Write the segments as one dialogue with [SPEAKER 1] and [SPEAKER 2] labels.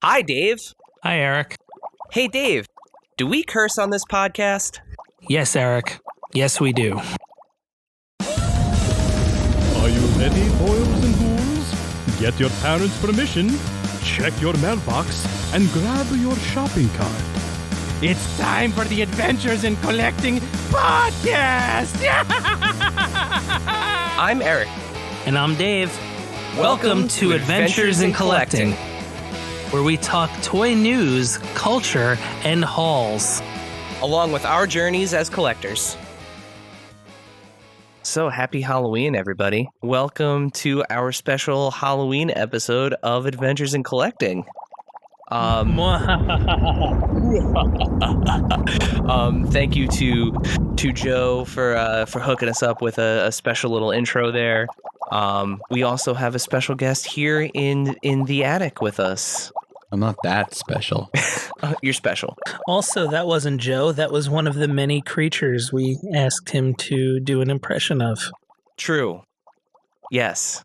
[SPEAKER 1] Hi, Dave.
[SPEAKER 2] Hi, Eric.
[SPEAKER 1] Hey, Dave. Do we curse on this podcast?
[SPEAKER 2] Yes, Eric. Yes, we do.
[SPEAKER 3] Are you ready, boys and ghouls? Get your parents' permission, check your mailbox, and grab your shopping cart. It's time for the Adventures in Collecting podcast!
[SPEAKER 1] I'm Erik.
[SPEAKER 2] And I'm Dave. Welcome to Adventures in Collecting, where we talk toy news, culture, and hauls.
[SPEAKER 1] Along with our journeys as collectors. So, happy Halloween, everybody. Welcome to our special Halloween episode of Adventures in Collecting. Thank you to Joe for hooking us up with a special little intro there. We also have a special guest here in the attic with us.
[SPEAKER 4] I'm not that special.
[SPEAKER 1] You're special.
[SPEAKER 2] Also, that wasn't Joe. That was one of the many creatures we asked him to do an impression of.
[SPEAKER 1] True. Yes.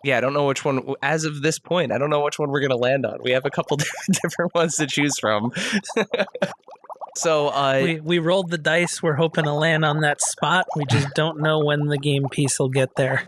[SPEAKER 1] Yeah, I don't know which one, as of this point, I don't know which one we're going to land on. We have a couple different ones to choose from. So,
[SPEAKER 2] we rolled the dice. We're hoping to land on that spot. We just don't know when the game piece will get there.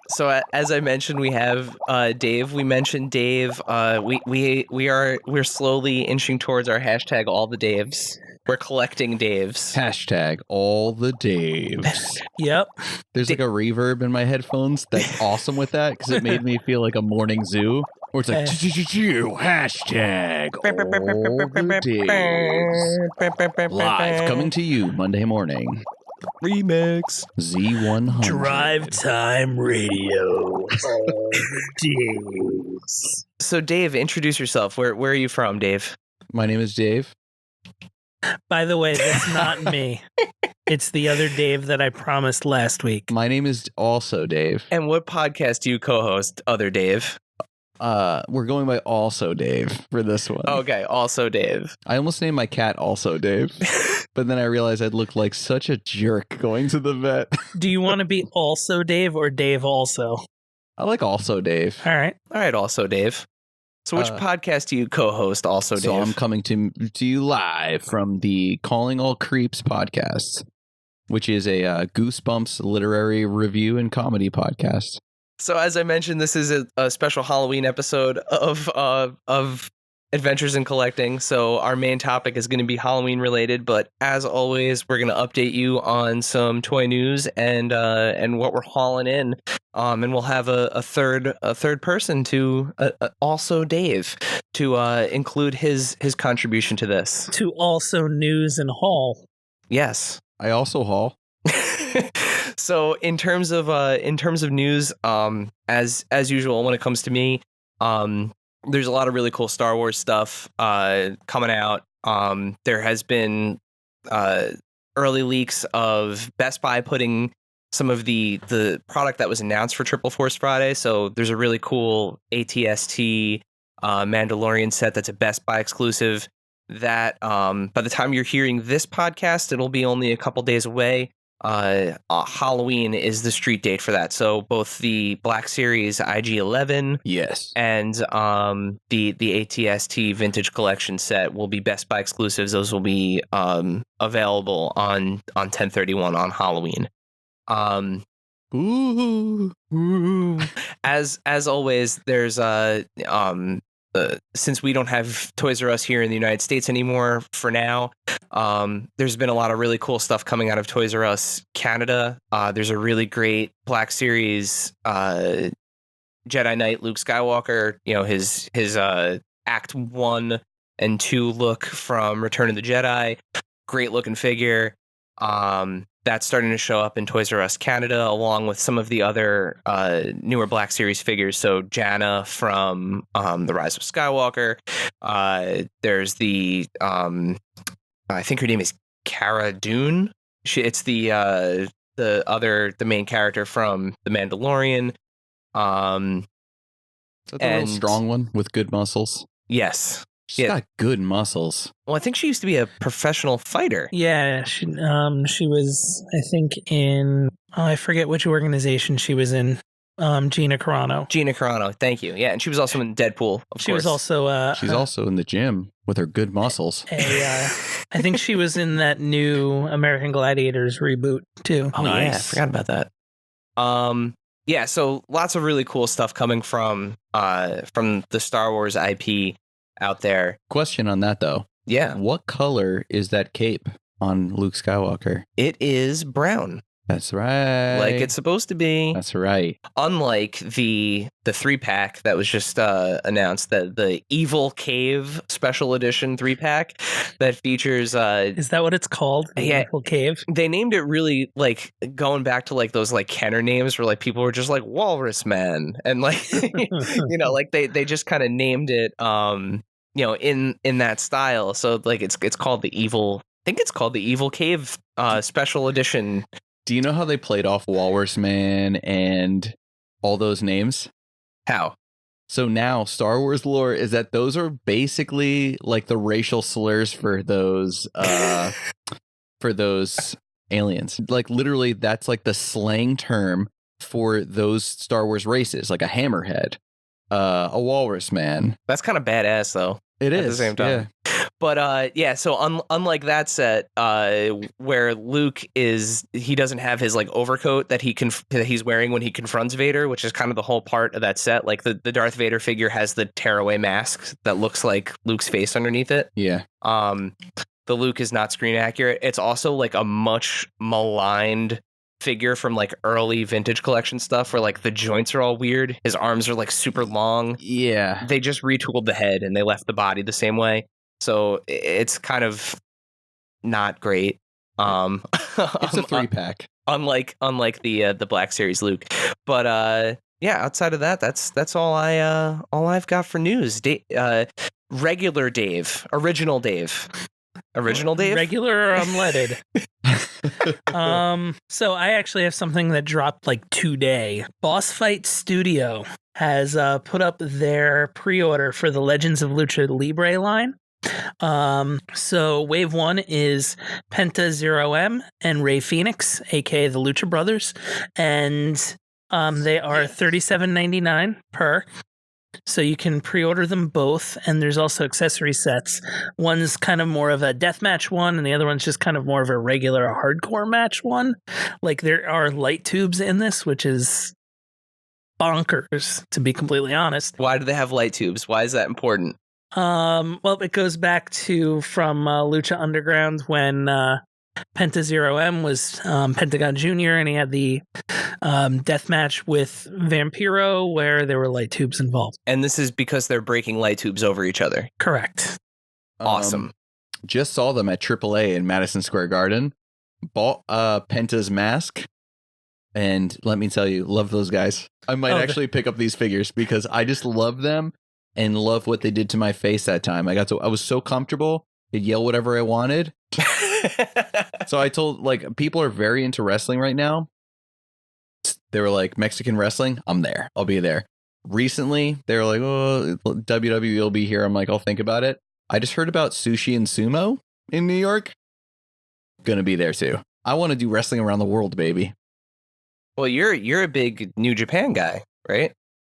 [SPEAKER 1] So, as I mentioned, we have Dave. We mentioned Dave. We're slowly inching towards our hashtag all the Daves. We're collecting Daves.
[SPEAKER 4] Hashtag all the Daves.
[SPEAKER 2] Yep.
[SPEAKER 4] There's like a reverb in my headphones that's awesome with that because it made me feel like a morning zoo. Or it's like, hashtag all the Daves. Live coming to you Monday morning.
[SPEAKER 1] Remix.
[SPEAKER 4] Z100.
[SPEAKER 2] Drive Time Radio.
[SPEAKER 1] So, Dave, introduce yourself. Where are you from, Dave?
[SPEAKER 4] My name is Dave.
[SPEAKER 2] By the way, that's not me. It's the other Dave that I promised last week.
[SPEAKER 4] My name is also Dave.
[SPEAKER 1] And what podcast do you co-host, other Dave?
[SPEAKER 4] We're going by Also Dave for this one.
[SPEAKER 1] Okay, also Dave.
[SPEAKER 4] I almost named my cat Also Dave, but then I realized I'd look like such a jerk going to the vet.
[SPEAKER 2] Do you want to be Also Dave or Dave Also?
[SPEAKER 4] I like Also Dave.
[SPEAKER 2] All right,
[SPEAKER 1] also Dave. So which podcast do you co-host, also Dave?
[SPEAKER 4] So I'm coming to you live from the Calling All Creeps podcast, which is a Goosebumps literary review and comedy podcast.
[SPEAKER 1] So as I mentioned, this is a special Halloween episode of Adventures in Collecting. So our main topic is going to be Halloween related, but as always, we're going to update you on some toy news and what we're hauling in. And we'll have a third person to also Dave to include his contribution to this.
[SPEAKER 2] To also news and haul.
[SPEAKER 1] Yes.
[SPEAKER 4] I also haul.
[SPEAKER 1] So in terms of news, as usual, when it comes to me, there's a lot of really cool Star Wars stuff coming out. There has been early leaks of Best Buy putting some of the product that was announced for Triple Force Friday. So there's a really cool ATST Mandalorian set that's a Best Buy exclusive that by the time you're hearing this podcast, it'll be only a couple days away. Halloween is the street date for that. So both the Black Series IG-11
[SPEAKER 4] yes,
[SPEAKER 1] and the ATST Vintage Collection set will be Best Buy exclusives. Those will be available on 10/31 on Halloween. As always, there's since we don't have Toys R Us here in the United States anymore for now, there's been a lot of really cool stuff coming out of Toys R Us Canada. There's a really great Black Series Jedi Knight Luke Skywalker, his Act 1 and 2 look from Return of the Jedi. Great looking figure. That's starting to show up in Toys R Us Canada, along with some of the other newer Black Series figures. So Janna from The Rise of Skywalker. There's the, I think her name is Cara Dune. It's the main character from The Mandalorian.
[SPEAKER 4] Is that the real strong one with good muscles?
[SPEAKER 1] Yes.
[SPEAKER 4] She's got good muscles.
[SPEAKER 1] Well, I think she used to be a professional fighter.
[SPEAKER 2] Yeah, she was, I think, in, I forget which organization she was in. Gina Carano.
[SPEAKER 1] Gina Carano, thank you. Yeah, and she was also in Deadpool, of
[SPEAKER 2] She
[SPEAKER 1] course.
[SPEAKER 2] was also
[SPEAKER 4] She's also in the gym with her good muscles.
[SPEAKER 2] I think she was in that new American Gladiators reboot too.
[SPEAKER 1] Oh, yeah, I forgot about that. Yeah, so lots of really cool stuff coming from the Star Wars IP out there.
[SPEAKER 4] Question on that, though.
[SPEAKER 1] Yeah.
[SPEAKER 4] What color is that cape on Luke Skywalker?
[SPEAKER 1] It is brown.
[SPEAKER 4] That's right.
[SPEAKER 1] Like it's supposed to be.
[SPEAKER 4] That's right.
[SPEAKER 1] Unlike the 3-pack that was just announced, the Evil Cave Special Edition 3-pack that features.
[SPEAKER 2] Is that what it's called? The
[SPEAKER 1] Yeah.
[SPEAKER 2] Evil Cave.
[SPEAKER 1] They named it really like going back to like those like Kenner names where like people were just like Walrus Man and like you know like they just kind of named it you know in that style. So like it's called the Evil. I think it's called the Evil Cave Special Edition.
[SPEAKER 4] Do you know how they played off Walrus Man and all those names?
[SPEAKER 1] How?
[SPEAKER 4] So now Star Wars lore is that those are basically like the racial slurs for those aliens. Like literally that's like the slang term for those Star Wars races, like a hammerhead, a walrus man.
[SPEAKER 1] That's kind of badass though.
[SPEAKER 4] It
[SPEAKER 1] at
[SPEAKER 4] is
[SPEAKER 1] the same time.
[SPEAKER 4] Yeah.
[SPEAKER 1] But yeah, so unlike that set, where Luke he doesn't have his like overcoat that he's wearing when he confronts Vader, which is kind of the whole part of that set. Like the Darth Vader figure has the tearaway mask that looks like Luke's face underneath it.
[SPEAKER 4] Yeah.
[SPEAKER 1] The Luke is not screen accurate. It's also like a much maligned figure from like early vintage collection stuff where like the joints are all weird. His arms are like super long.
[SPEAKER 4] Yeah.
[SPEAKER 1] They just retooled the head and they left the body the same way. So it's kind of not great.
[SPEAKER 4] It's a 3-pack.
[SPEAKER 1] Unlike the Black Series Luke. But yeah, outside of that, that's all I've got for news. Regular Dave, original Dave.
[SPEAKER 2] Regular or unleaded. So I actually have something that dropped like today. Boss Fight Studio has put up their pre-order for the Legends of Lucha Libre line. So Wave 1 is Penta 0M and Rey Fenix, aka the Lucha Brothers, and they are $37.99 per. So you can pre-order them both, and there's also accessory sets. One's kind of more of a deathmatch one, and the other one's just kind of more of a regular hardcore match one. Like there are light tubes in this, which is bonkers, to be completely honest.
[SPEAKER 1] Why do they have light tubes? Why is that important?
[SPEAKER 2] Well, it goes back to from Lucha Underground when Penta 0M was Pentagon Jr. and he had the death match with Vampiro where there were light tubes involved.
[SPEAKER 1] And this is because they're breaking light tubes over each other.
[SPEAKER 2] Correct.
[SPEAKER 1] Awesome.
[SPEAKER 4] Just saw them at AAA in Madison Square Garden. Bought Penta's mask. And let me tell you, love those guys. I might actually pick up these figures because I just love them and love what they did to my face that time. I was so comfortable. I'd yell whatever I wanted. So I told, like, people are very into wrestling right now. They were like, Mexican wrestling, I'm there. I'll be there. Recently, they were like, oh, WWE will be here. I'm like, I'll think about it. I just heard about sushi and sumo in New York. Gonna be there too. I want to do wrestling around the world, baby.
[SPEAKER 1] Well, you're a big New Japan guy, right?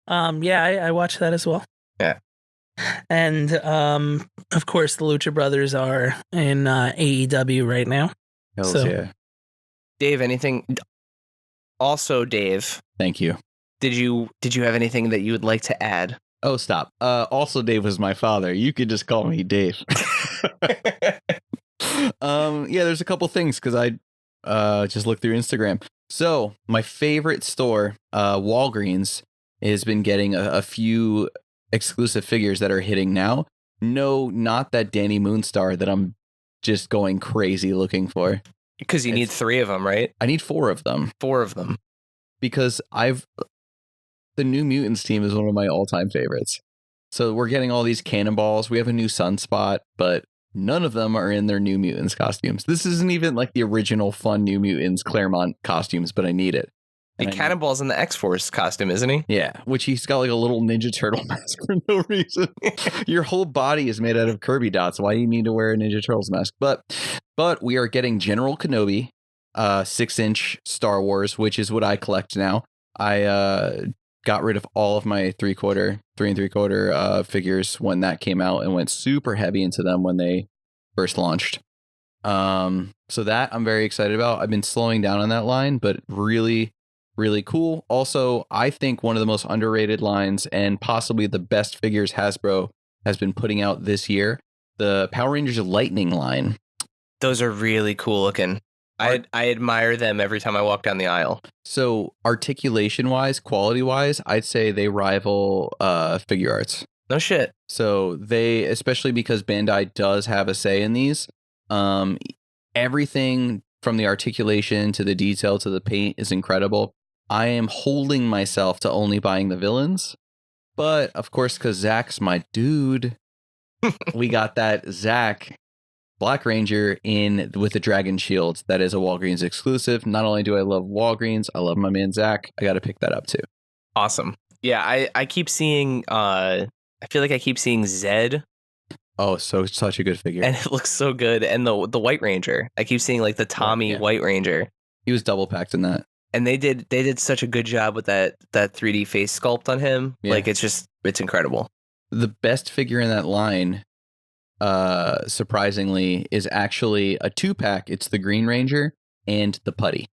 [SPEAKER 2] Yeah, I watch that as well.
[SPEAKER 1] Yeah.
[SPEAKER 2] And of course, the Lucha Brothers are in AEW right now.
[SPEAKER 4] Hells yeah.
[SPEAKER 1] Dave, anything? Also, Dave.
[SPEAKER 4] Thank you.
[SPEAKER 1] Did you have anything that you would like to add?
[SPEAKER 4] Oh, stop. Also, Dave was my father. You could just call me Dave. Yeah, there's a couple things because I just looked through Instagram. So my favorite store, Walgreens, has been getting a few exclusive figures that are hitting now. No, not that Danny Moonstar that I'm just going crazy looking for.
[SPEAKER 1] Because you need 3 of them, right?
[SPEAKER 4] I need 4 of them.
[SPEAKER 1] 4 of them.
[SPEAKER 4] Because the New Mutants team is one of my all-time favorites. So we're getting all these cannonballs. We have a new Sunspot, but none of them are in their New Mutants costumes. This isn't even like the original fun New Mutants Claremont costumes, but I need it.
[SPEAKER 1] The Cannonball's in the X-Force costume, isn't he?
[SPEAKER 4] Yeah, which he's got like a little Ninja Turtle mask for no reason. Your whole body is made out of Kirby dots. Why do you need to wear a Ninja Turtles mask? But we are getting General Kenobi, 6-inch Star Wars, which is what I collect now. I got rid of all of my 3 and 3/4 figures when that came out and went super heavy into them when they first launched. So that I'm very excited about. I've been slowing down on that line, but really, really cool. Also, I think one of the most underrated lines and possibly the best figures Hasbro has been putting out this year, the Power Rangers Lightning line.
[SPEAKER 1] Those are really cool looking. I admire them every time I walk down the aisle.
[SPEAKER 4] So articulation wise, quality wise, I'd say they rival Figure Arts.
[SPEAKER 1] No shit.
[SPEAKER 4] So they, especially because Bandai does have a say in these, everything from the articulation to the detail to the paint is incredible. I am holding myself to only buying the villains, but of course, because Zach's my dude, we got that Zach Black Ranger in with the Dragon Shield. That is a Walgreens exclusive. Not only do I love Walgreens, I love my man Zach. I got to pick that up too.
[SPEAKER 1] Awesome. Yeah, I keep seeing. I feel like I keep seeing Zed.
[SPEAKER 4] Oh, such a good figure,
[SPEAKER 1] and it looks so good. And the White Ranger, I keep seeing like the Tommy White Ranger.
[SPEAKER 4] He was double packed in that,
[SPEAKER 1] and they did such a good job with that 3D face sculpt on him.
[SPEAKER 4] Yeah.
[SPEAKER 1] Like it's incredible.
[SPEAKER 4] The best figure in that line, surprisingly, is actually a 2-pack. It's the Green Ranger and the Putty.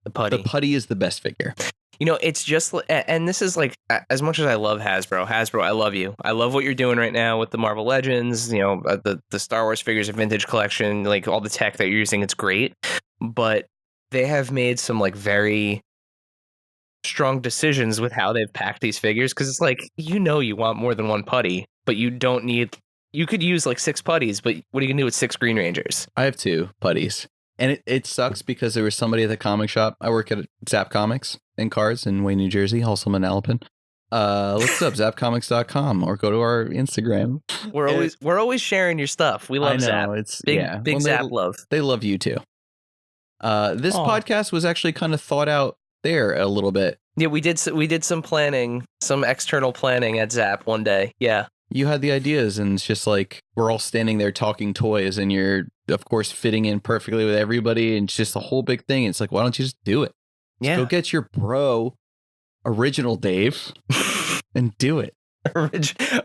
[SPEAKER 4] The Putty is the best figure.
[SPEAKER 1] You know, it's just, and this is like, as much as I love Hasbro, I love you. I love what you're doing right now with the Marvel Legends, you know, the Star Wars figures, of vintage collection, like all the tech that you're using. It's great, but they have made some like very strong decisions with how they've packed these figures. Cause it's like, you know, you want more than one Putty, but you don't need, you could use like 6 Putties, but what are you gonna do with 6 Green Rangers?
[SPEAKER 4] I have 2 Putties. And it sucks because there was somebody at the comic shop. I work at Zapp Comics and Cards in Wayne, New Jersey, also Manalapan. Look us up, zappcomics.com, or go to our Instagram.
[SPEAKER 1] We're always sharing your stuff. We love Zapp.
[SPEAKER 4] It's
[SPEAKER 1] big Zapp love.
[SPEAKER 4] They love you too. This podcast was actually kind of thought out there a little bit.
[SPEAKER 1] Yeah, we did some planning, some external planning at Zapp one day. Yeah.
[SPEAKER 4] You had the ideas, and it's just like we're all standing there talking toys, and you're, of course, fitting in perfectly with everybody, and it's just a whole big thing. It's like, why don't you just do it?
[SPEAKER 1] Yeah.
[SPEAKER 4] Go get your bro, Original Dave, and do it.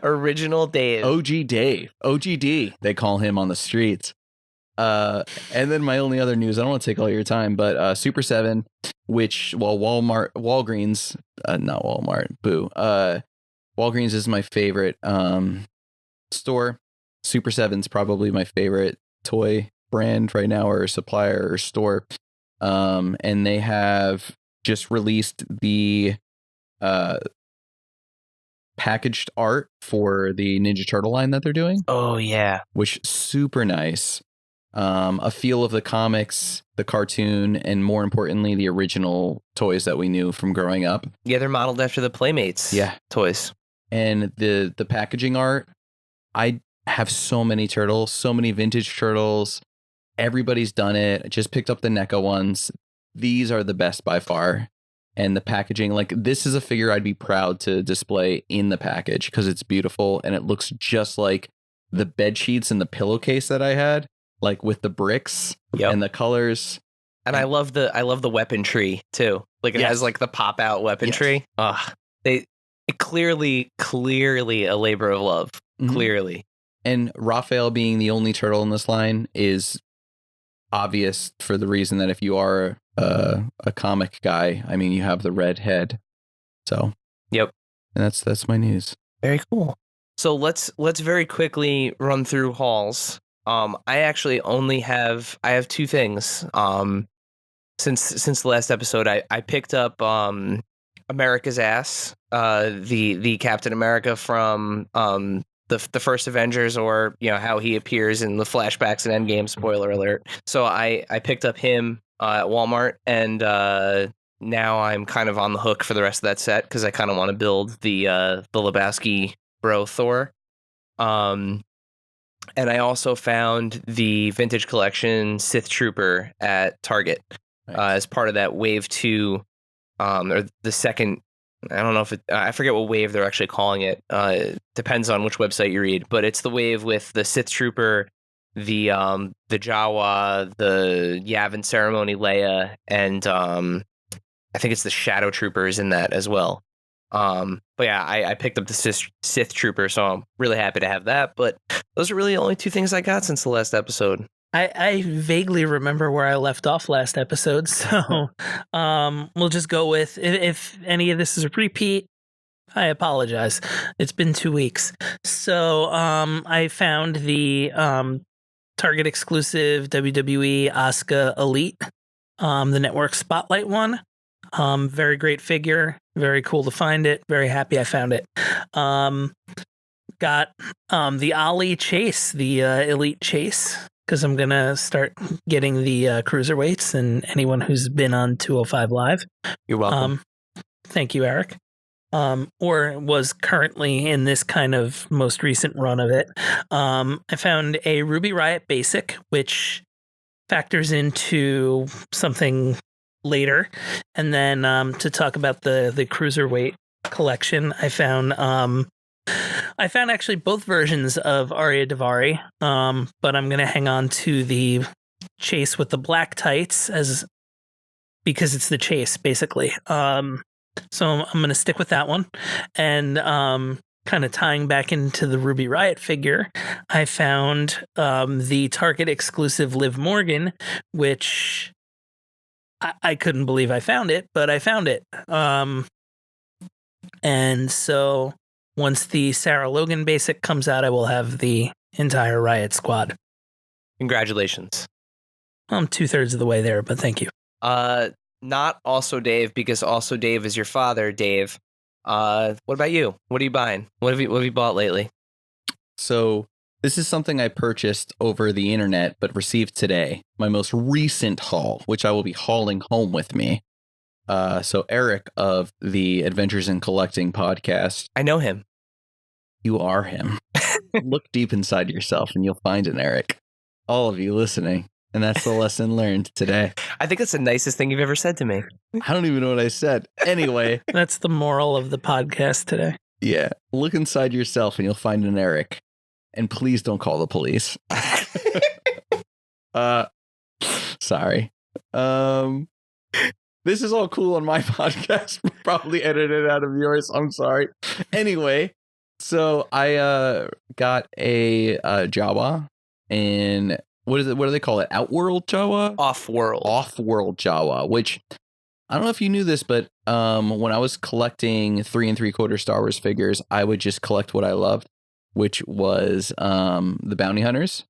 [SPEAKER 1] Original Dave.
[SPEAKER 4] OG Dave. OGD, they call him on the streets. And then my only other news, I don't want to take all your time, but Super 7, which, well, Walgreens, not Walmart, boo. Walgreens is my favorite store. Super 7's probably my favorite toy brand right now, or supplier or store. And they have just released the packaged art for the Ninja Turtle line that they're doing.
[SPEAKER 1] Oh, yeah.
[SPEAKER 4] Which super nice. A feel of the comics, the cartoon, and more importantly, the original toys that we knew from growing up.
[SPEAKER 1] Yeah, they're modeled after the Playmates toys.
[SPEAKER 4] And the packaging art, I have so many turtles, so many vintage turtles. Everybody's done it. I just picked up the NECA ones. These are the best by far. And the packaging, like, this is a figure I'd be proud to display in the package because it's beautiful and it looks just like the bed sheets and the pillowcase that I had, like with the bricks and the colors.
[SPEAKER 1] And I love the weapon tree too. Like it has like the pop out weapon tree. Clearly a labor of love. Mm-hmm. Clearly.
[SPEAKER 4] And Raphael being the only turtle in this line is obvious for the reason that if you are a comic guy, I mean, you have the red head. So,
[SPEAKER 1] yep.
[SPEAKER 4] And that's my news.
[SPEAKER 1] Very cool. So let's very quickly run through hauls. I actually only have 2 things. Since the last episode, I picked up America's Ass, the Captain America from the first Avengers, or you know how he appears in the flashbacks and Endgame. Spoiler alert. So I picked up him at Walmart, and now I'm kind of on the hook for the rest of that set because I kind of want to build the Lebowski bro Thor. And I also found the vintage collection Sith Trooper at Target as part of that Wave 2, or the second. I don't know if I forget what wave they're actually calling it. Depends on which website you read, but it's the wave with the Sith Trooper, the Jawa, the Yavin Ceremony Leia, and I think it's the Shadow Trooper is in that as well. But yeah, I picked up the Sith Trooper, so I'm really happy to have that. But those are really the only 2 things I got since the last episode.
[SPEAKER 2] I vaguely remember where I left off last episode, so we'll just go with if any of this is a repeat, I apologize. It's been 2 weeks. So I found the Target exclusive WWE Asuka Elite, the network Spotlight one. Very great figure. Very cool to find it. Very happy I found it. Got the Ali Chase, the Elite Chase, because I'm going to start getting the cruiserweights and anyone who's been on 205 Live.
[SPEAKER 1] You're welcome.
[SPEAKER 2] Thank you, Erik. Or was currently in this kind of most recent run of it. I found a Ruby Riott Basic, which factors into something later. And then to talk about the Cruiserweight collection, I found actually both versions of Arya Davari, but I'm going to hang on to the Chase with the black tights because it's the Chase, basically. So I'm going to stick with that one. And kind of tying back into the Ruby Riott figure, I found the Target exclusive Liv Morgan, which I couldn't believe I found it, but I found it. And so once the Sarah Logan basic comes out, I will have the entire Riot squad.
[SPEAKER 1] Congratulations.
[SPEAKER 2] I'm 2/3 of the way there, but thank you.
[SPEAKER 1] Not Also Dave, because Also Dave is your father, Dave. What about you? What are you buying? What have you bought lately?
[SPEAKER 4] So this is something I purchased over the internet, but received today. My most recent haul, which I will be hauling home with me. So Erik of the Adventures in Collecting podcast.
[SPEAKER 1] I know him.
[SPEAKER 4] You are him. Look deep inside yourself and you'll find an Erik. All of you listening. And that's the lesson learned today.
[SPEAKER 1] I think that's the nicest thing you've ever said to me.
[SPEAKER 4] I don't even know what I said. Anyway.
[SPEAKER 2] That's the moral of the podcast today.
[SPEAKER 4] Yeah. Look inside yourself and you'll find an Erik. And please don't call the police. Sorry. This is all cool on my podcast. We'll probably edit it out of yours. I'm sorry. Anyway, so I got a Jawa, and what do they call it? Outworld Jawa? Off-world Jawa, which I don't know if you knew this, but when I was collecting 3 3/4 Star Wars figures, I would just collect what I loved, which was the bounty hunters,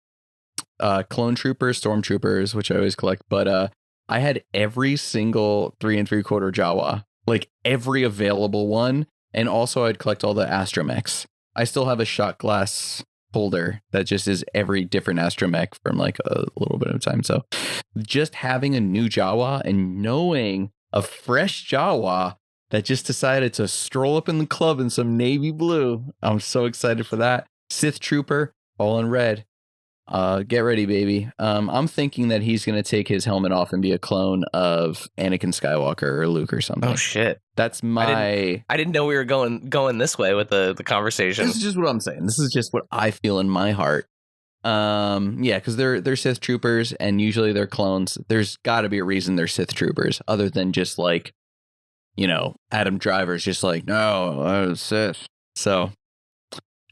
[SPEAKER 4] clone troopers, stormtroopers, which I always collect. But I had every single 3 3/4 Jawa, like every available one. And also I'd collect all the astromechs. I still have a shot glass holder that just is every different astromech from like a little bit of time. So just having a new Jawa and knowing a fresh Jawa that just decided to stroll up in the club in some navy blue. I'm so excited for that. Sith Trooper, all in red. Get ready, baby. I'm thinking that he's going to take his helmet off and be a clone of Anakin Skywalker or Luke or something.
[SPEAKER 1] Oh, shit.
[SPEAKER 4] That's my...
[SPEAKER 1] I didn't know we were going this way with the conversation.
[SPEAKER 4] This is just what I'm saying. This is just what I feel in my heart. Yeah, because they're Sith Troopers, and usually they're clones. There's got to be a reason they're Sith Troopers, other than just like, you know, Adam Driver's just like, no, I was Sith. So...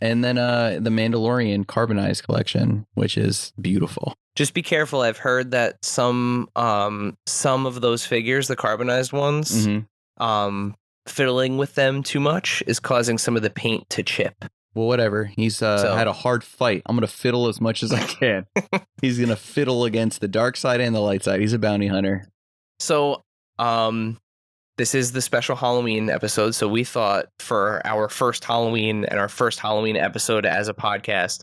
[SPEAKER 4] And then the Mandalorian Carbonized collection, which is beautiful.
[SPEAKER 1] Just be careful. I've heard that some of those figures, the carbonized ones, fiddling with them too much is causing some of the paint to chip.
[SPEAKER 4] Well, whatever. He's had a hard fight. I'm going to fiddle as much as I can. He's going to fiddle against the dark side and the light side. He's a bounty hunter.
[SPEAKER 1] So, this is the special Halloween episode, so we thought for our first Halloween and our first Halloween episode as a podcast,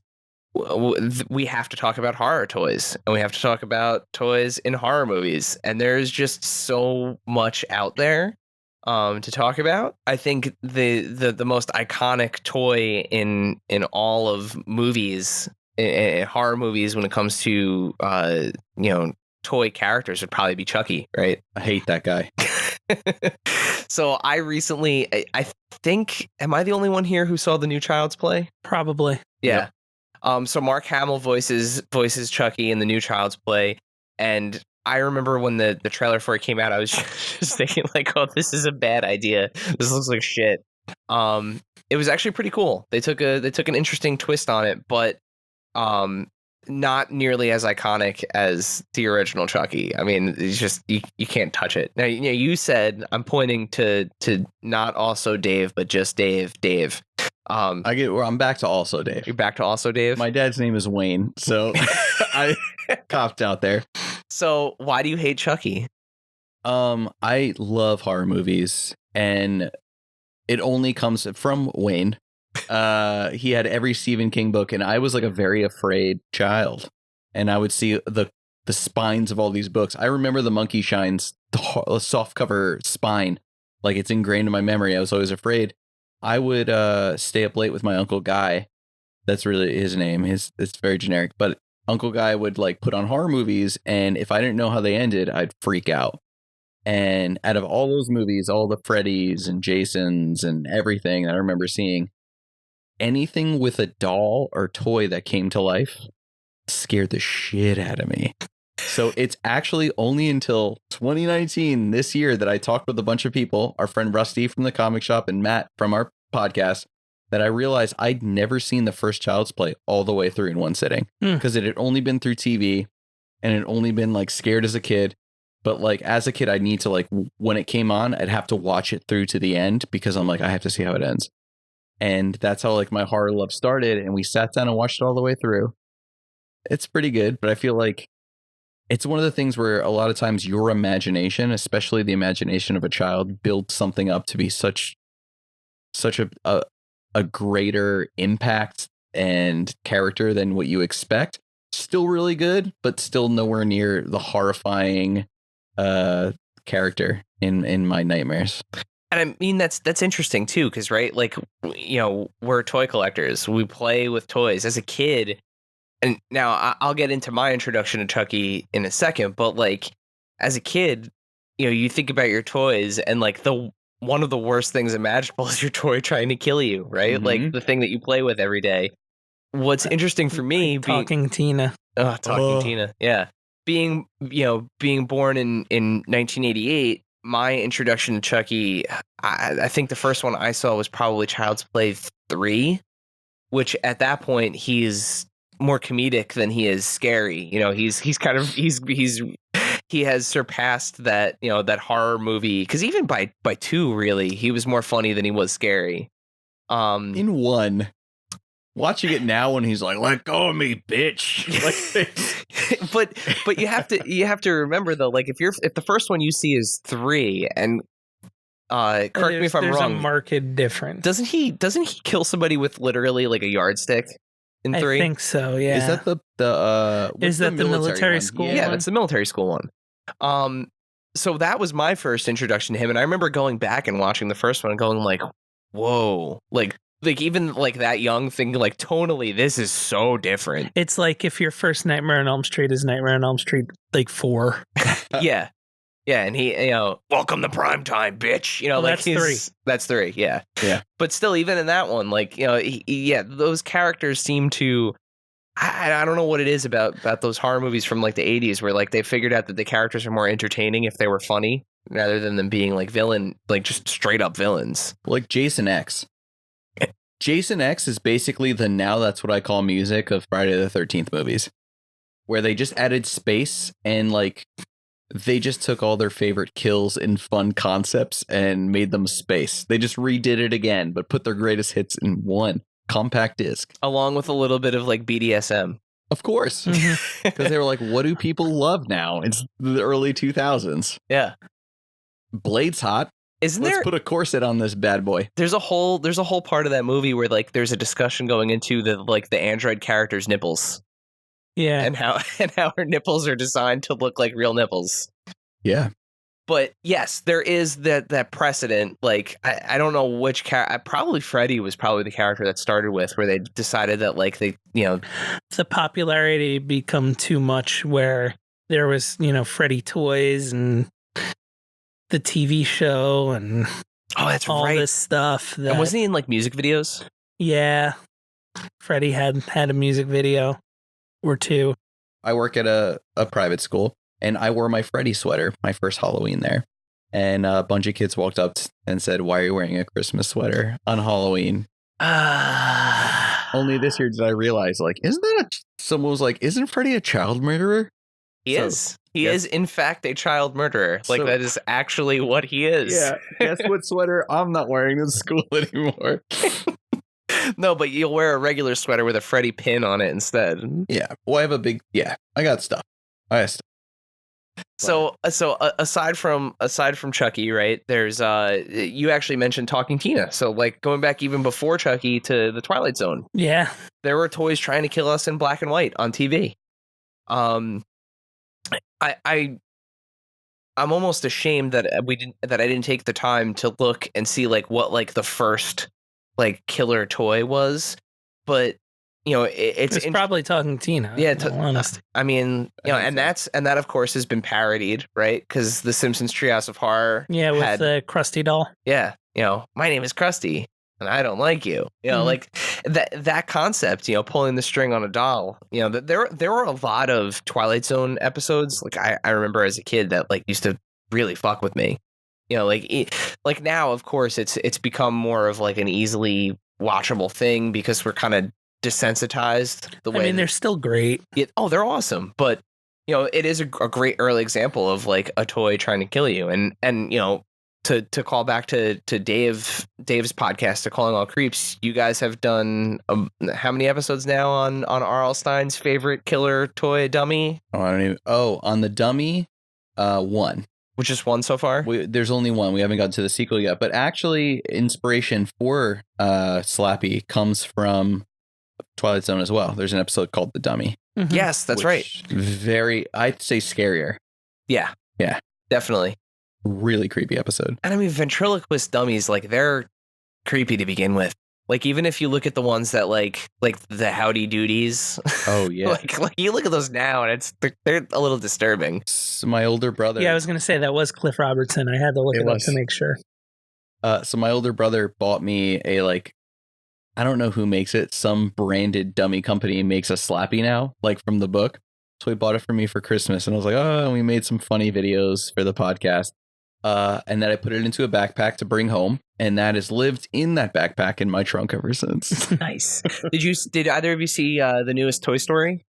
[SPEAKER 1] we have to talk about horror toys, and we have to talk about toys in horror movies, and there's just so much out there to talk about. I think the most iconic toy in all of movies, in horror movies, when it comes to toy characters, would probably be Chucky, right?
[SPEAKER 4] I hate that guy.
[SPEAKER 1] So I recently, I think, am I the only one here who saw the new Child's Play?
[SPEAKER 2] Probably.
[SPEAKER 1] Yeah. Yep. So Mark Hamill voices Chucky in the new Child's Play, and I remember when the trailer for it came out, I was just thinking like, oh, this is a bad idea. This looks like shit. It was actually pretty cool. They took an interesting twist on it, but not nearly as iconic as the original Chucky. I mean, it's just you can't touch it. Now, you said I'm pointing to not also Dave, but just Dave.
[SPEAKER 4] I'm back to also Dave.
[SPEAKER 1] You're back to also Dave.
[SPEAKER 4] My dad's name is Wayne, so I copped out there.
[SPEAKER 1] So why do you hate Chucky?
[SPEAKER 4] I love horror movies, and it only comes from Wayne. He had every Stephen King book, and I was like a very afraid child, and I would see the spines of all these books. I remember the Monkey Shines, the soft cover spine, like it's ingrained in my memory. I was always afraid. I would stay up late with my Uncle Guy. That's really his name. It's very generic, but Uncle Guy would like put on horror movies, and if I didn't know how they ended, I'd freak out. And out of all those movies, all the Freddys and Jasons and everything that I remember seeing, anything with a doll or toy that came to life scared the shit out of me. So it's actually only until 2019, this year, that I talked with a bunch of people, our friend Rusty from the comic shop and Matt from our podcast, that I realized I'd never seen the first Child's Play all the way through in one sitting, because it had only been through TV and it had only been like scared as a kid. But like as a kid, I'd need to like, when it came on, I'd have to watch it through to the end because I'm like, I have to see how it ends. And that's how like my horror love started. And we sat down and watched it all the way through. It's pretty good, but I feel like it's one of the things where a lot of times your imagination, especially the imagination of a child, builds something up to be such a greater impact and character than what you expect. Still really good, but still nowhere near the horrifying character in my nightmares.
[SPEAKER 1] And I mean, that's interesting too, because right, like, we're toy collectors. We play with toys as a kid. And now I'll get into my introduction to Chucky in a second, but like as a kid, you think about your toys, and like one of the worst things imaginable is your toy trying to kill you, right? Mm-hmm. Like the thing that you play with every day. What's interesting for me,
[SPEAKER 2] Talking Tina.
[SPEAKER 1] Oh, Talking Tina. Yeah. Being born in 1988, my introduction to Chucky, I think the first one I saw was probably Child's Play 3, which at that point he's more comedic than he is scary. He has surpassed that, that horror movie, because even by 2, really, he was more funny than he was scary.
[SPEAKER 4] In 1, watching it now when he's like, "Let go of me, bitch."
[SPEAKER 1] Like, but you have to remember though, like if the first one you see is 3, and correct me if I'm wrong,
[SPEAKER 2] there's a marked difference.
[SPEAKER 1] Doesn't he kill somebody with literally like a yardstick in 3?
[SPEAKER 2] I think so. Yeah.
[SPEAKER 4] Is that the
[SPEAKER 2] military school?
[SPEAKER 1] Yeah, that's the military school one. So that was my first introduction to him, and I remember going back and watching the first one and going like, "Whoa!" Like even like that young, thinking like tonally, this is so different.
[SPEAKER 2] It's like if your first Nightmare on Elm Street is Nightmare on Elm Street like 4.
[SPEAKER 1] Yeah, and he, welcome to prime time, bitch. Like
[SPEAKER 2] that's 3.
[SPEAKER 1] That's 3. Yeah. But still, even in that one, like those characters seem to. I don't know what it is about those horror movies from like the 80s where like they figured out that the characters are more entertaining if they were funny rather than them being like villain, like just straight up villains.
[SPEAKER 4] Like Jason X. Jason X is basically the now that's what I call music of Friday the 13th movies, where they just added space and like they just took all their favorite kills and fun concepts and made them space. They just redid it again, but put their greatest hits in one compact disc,
[SPEAKER 1] along with a little bit of like BDSM.
[SPEAKER 4] Of course, because they were like, what do people love now? It's the early 2000s.
[SPEAKER 1] Yeah.
[SPEAKER 4] Blade's hot.
[SPEAKER 1] Let's
[SPEAKER 4] put a corset on this bad boy.
[SPEAKER 1] There's a whole part of that movie where like there's a discussion going into the android character's nipples.
[SPEAKER 2] Yeah.
[SPEAKER 1] And how her nipples are designed to look like real nipples.
[SPEAKER 4] Yeah.
[SPEAKER 1] But yes, there is that precedent. Like I don't know which character. Probably Freddy was probably the character that started with, where they decided that like they
[SPEAKER 2] the popularity become too much, where there was Freddy toys and the TV show and
[SPEAKER 1] that's
[SPEAKER 2] all
[SPEAKER 1] right.
[SPEAKER 2] this stuff.
[SPEAKER 1] And wasn't he in like music videos?
[SPEAKER 2] Yeah, Freddy had a music video or 2.
[SPEAKER 4] I work at a private school, And I wore my Freddy sweater, my first Halloween there. And a bunch of kids walked up and said, "Why are you wearing a Christmas sweater on Halloween?" Only this year did I realize, like, someone was like, "Isn't Freddy a child murderer?"
[SPEAKER 1] He is. He is, in fact, a child murderer. Like, that is actually what he is.
[SPEAKER 4] Yeah. Guess what sweater I'm not wearing in school anymore?
[SPEAKER 1] No, but you'll wear a regular sweater with a Freddy pin on it instead.
[SPEAKER 4] Yeah. Well, I have a big. Yeah. I got stuff.
[SPEAKER 1] So aside from Chucky, right? There's you actually mentioned Talking Tina. So like going back even before Chucky to the Twilight Zone.
[SPEAKER 2] Yeah.
[SPEAKER 1] There were toys trying to kill us in black and white on TV. I'm almost ashamed that I didn't take the time to look and see like what like the first like killer toy was, but you know it's
[SPEAKER 2] probably Talking Tina.
[SPEAKER 1] Yeah,
[SPEAKER 2] honest.
[SPEAKER 1] I mean, you know, and that of course has been parodied, right? Because the Simpsons Treehouse of Horror,
[SPEAKER 2] yeah, with the Krusty doll.
[SPEAKER 1] Yeah, you know, my name is Krusty, and I don't like you. You know, like that concept. You know, pulling the string on a doll. You know, there were a lot of Twilight Zone episodes. Like I remember as a kid that like used to really fuck with me. You know, like now, of course, it's become more of like an easily watchable thing because we're kind of desensitized. I mean,
[SPEAKER 2] they're still great.
[SPEAKER 1] They're awesome, but you know, it is a great early example of like a toy trying to kill you, and you know, to call back to Dave's podcast, to Calling All Creeps. You guys have done how many episodes now on R.L. Stein's favorite killer toy dummy?
[SPEAKER 4] On the dummy, one.
[SPEAKER 1] Which is one so far?
[SPEAKER 4] There's only one. We haven't gotten to the sequel yet. But actually, inspiration for Slappy comes from Twilight Zone as well. There's an episode called The Dummy.
[SPEAKER 2] Mm-hmm.
[SPEAKER 1] Yes, that's right.
[SPEAKER 4] I'd say scarier.
[SPEAKER 1] Yeah. Yeah. Definitely.
[SPEAKER 4] Really creepy episode.
[SPEAKER 1] And I mean, ventriloquist dummies, like, they're creepy to begin with. Like, even if you look at the ones that like the Howdy Doodies.
[SPEAKER 4] Oh, yeah.
[SPEAKER 1] like you look at those now and they're a little disturbing.
[SPEAKER 4] So my older brother.
[SPEAKER 2] Yeah, I was going to say that was Cliff Robertson. I had to look it up to make sure.
[SPEAKER 4] So my older brother bought me a, like, I don't know who makes it. Some branded dummy company makes a Slappy now, like from the book. So he bought it for me for Christmas. And I was like, oh, we made some funny videos for the podcast. And then I put it into a backpack to bring home. And that has lived in that backpack in my trunk ever since.
[SPEAKER 1] Nice. Did either of you see the newest Toy Story?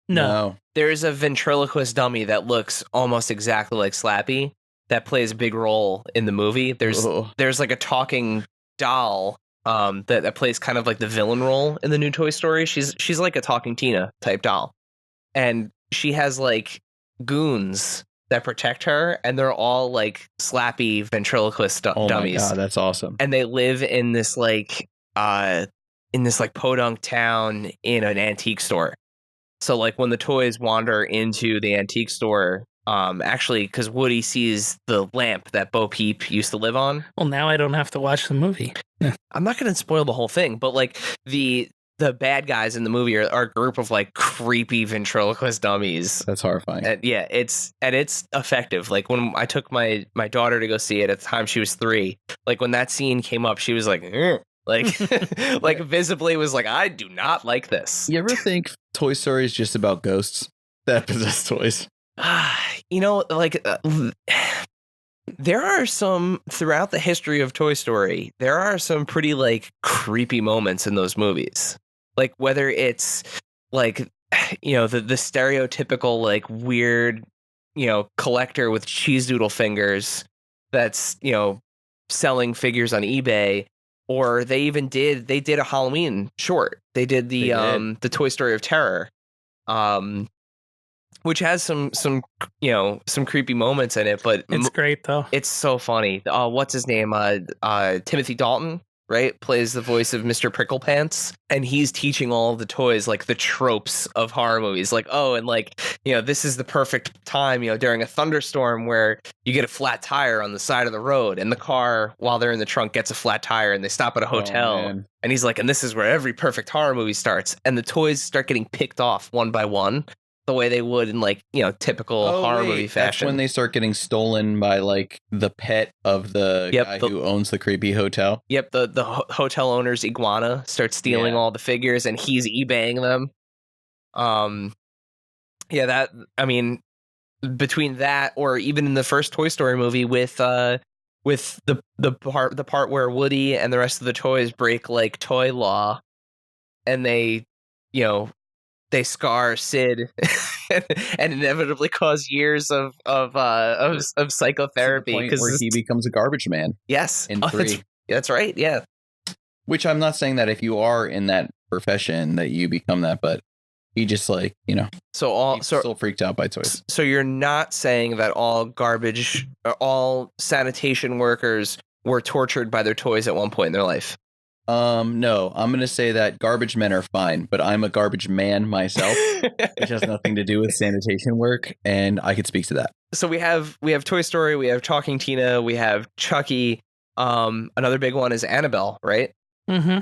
[SPEAKER 2] No.
[SPEAKER 1] There's a ventriloquist dummy that looks almost exactly like Slappy that plays a big role in the movie. There's like a talking doll that plays kind of like the villain role in the new Toy Story. She's like a Talking Tina type doll. And she has like goons that protect her, and they're all like Slappy ventriloquist dummies.
[SPEAKER 4] Oh my God, that's awesome.
[SPEAKER 1] And they live in this like podunk town in an antique store. So like when the toys wander into the antique store, actually, because Woody sees the lamp that Bo Peep used to live on.
[SPEAKER 2] Well, now I don't have to watch the movie.
[SPEAKER 1] I'm not going to spoil the whole thing, but like the bad guys in the movie are a group of like creepy ventriloquist dummies.
[SPEAKER 4] That's horrifying.
[SPEAKER 1] And yeah, it's effective. Like when I took my daughter to go see it at the time she was 3, like when that scene came up, she was like, like visibly was like, I do not like this.
[SPEAKER 4] You ever think Toy Story is just about ghosts that possess toys?
[SPEAKER 1] You know, like there are some throughout the history of Toy Story, there are some pretty like creepy moments in those movies. Like whether it's like, you know, the stereotypical like weird, you know, collector with cheese doodle fingers that's, you know, selling figures on eBay, or they did a Halloween short. They did the Toy Story of Terror, which has some you know, some creepy moments in it, but
[SPEAKER 2] it's great though.
[SPEAKER 1] It's so funny. What's his name? Timothy Dalton, right? Plays the voice of Mr. Pricklepants, and he's teaching all of the toys like the tropes of horror movies. Like, oh, and like, you know, this is the perfect time, you know, during a thunderstorm where you get a flat tire on the side of the road, and the car, while they're in the trunk, gets a flat tire, and they stop at a hotel. And he's like, and this is where every perfect horror movie starts. And the toys start getting picked off one by one, the way they would in like, you know, typical horror movie fashion.
[SPEAKER 4] That's when they start getting stolen by like the pet of the guy who owns the creepy hotel.
[SPEAKER 1] Yep, the hotel owner's iguana starts stealing all the figures, and he's eBaying them. Yeah, that, I mean, between that, or even in the first Toy Story movie with the part where Woody and the rest of the toys break like toy law, and they, you know, they scar Sid and inevitably cause years of psychotherapy
[SPEAKER 4] because where he becomes a garbage man.
[SPEAKER 1] Yes,
[SPEAKER 4] in 3.
[SPEAKER 1] That's right. Yeah.
[SPEAKER 4] Which I'm not saying that if you are in that profession that you become that, but he just like, you know, he's still freaked out by toys.
[SPEAKER 1] So you're not saying that all sanitation workers were tortured by their toys at one point in their life?
[SPEAKER 4] No, I'm going to say that garbage men are fine, but I'm a garbage man myself, which has nothing to do with sanitation work, and I could speak to that.
[SPEAKER 1] So we have Toy Story, we have Talking Tina, we have Chucky. Another big one is Annabelle, right?
[SPEAKER 2] Mm-hmm.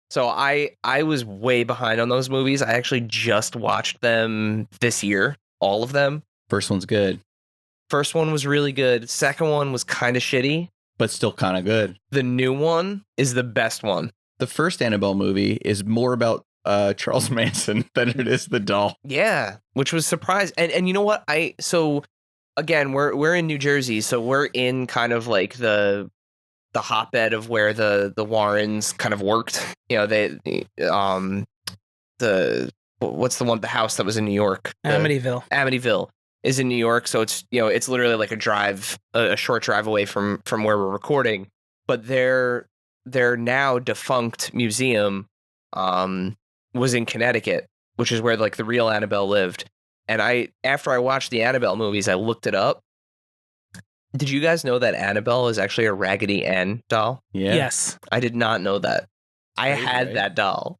[SPEAKER 1] So I was way behind on those movies. I actually just watched them this year, all of them.
[SPEAKER 4] First one's good.
[SPEAKER 1] First one was really good. Second one was kind of shitty,
[SPEAKER 4] but still kind of good.
[SPEAKER 1] The new one is the best one.
[SPEAKER 4] The first Annabelle movie is more about Charles Manson than it is the doll.
[SPEAKER 1] Yeah, which was surprising. And you know what? So again, we're in New Jersey, so we're in kind of like the hotbed of where the Warrens kind of worked. You know, what's the one, the house that was in New York? Amityville is in New York, so it's, you know, it's literally like a short drive away from where we're recording. But their now defunct museum was in Connecticut, which is where like the real Annabelle lived. And after I watched the Annabelle movies, I looked it up. Did you guys know that Annabelle is actually a Raggedy Ann doll?
[SPEAKER 4] Yeah.
[SPEAKER 2] Yes.
[SPEAKER 1] I did not know that. I had that doll.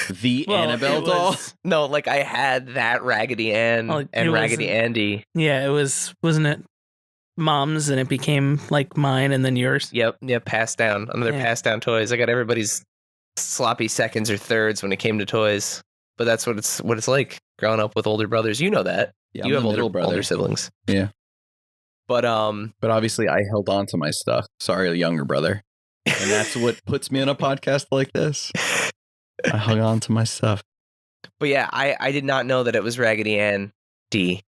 [SPEAKER 4] The Annabelle doll?
[SPEAKER 1] No, like I had that Raggedy Ann and Raggedy Andy.
[SPEAKER 2] Yeah, wasn't it Mom's and it became like mine and then yours?
[SPEAKER 1] Yep, passed down. Another passed down toys. I got everybody's sloppy seconds or thirds when it came to toys. But that's what it's like growing up with older brothers. You know that.
[SPEAKER 4] Yeah,
[SPEAKER 1] you have older siblings.
[SPEAKER 4] Yeah.
[SPEAKER 1] But
[SPEAKER 4] obviously I held on to my stuff. Sorry, younger brother. And that's what puts me on a podcast like this. I hung on to my stuff.
[SPEAKER 1] But yeah, I did not know that it was Raggedy Ann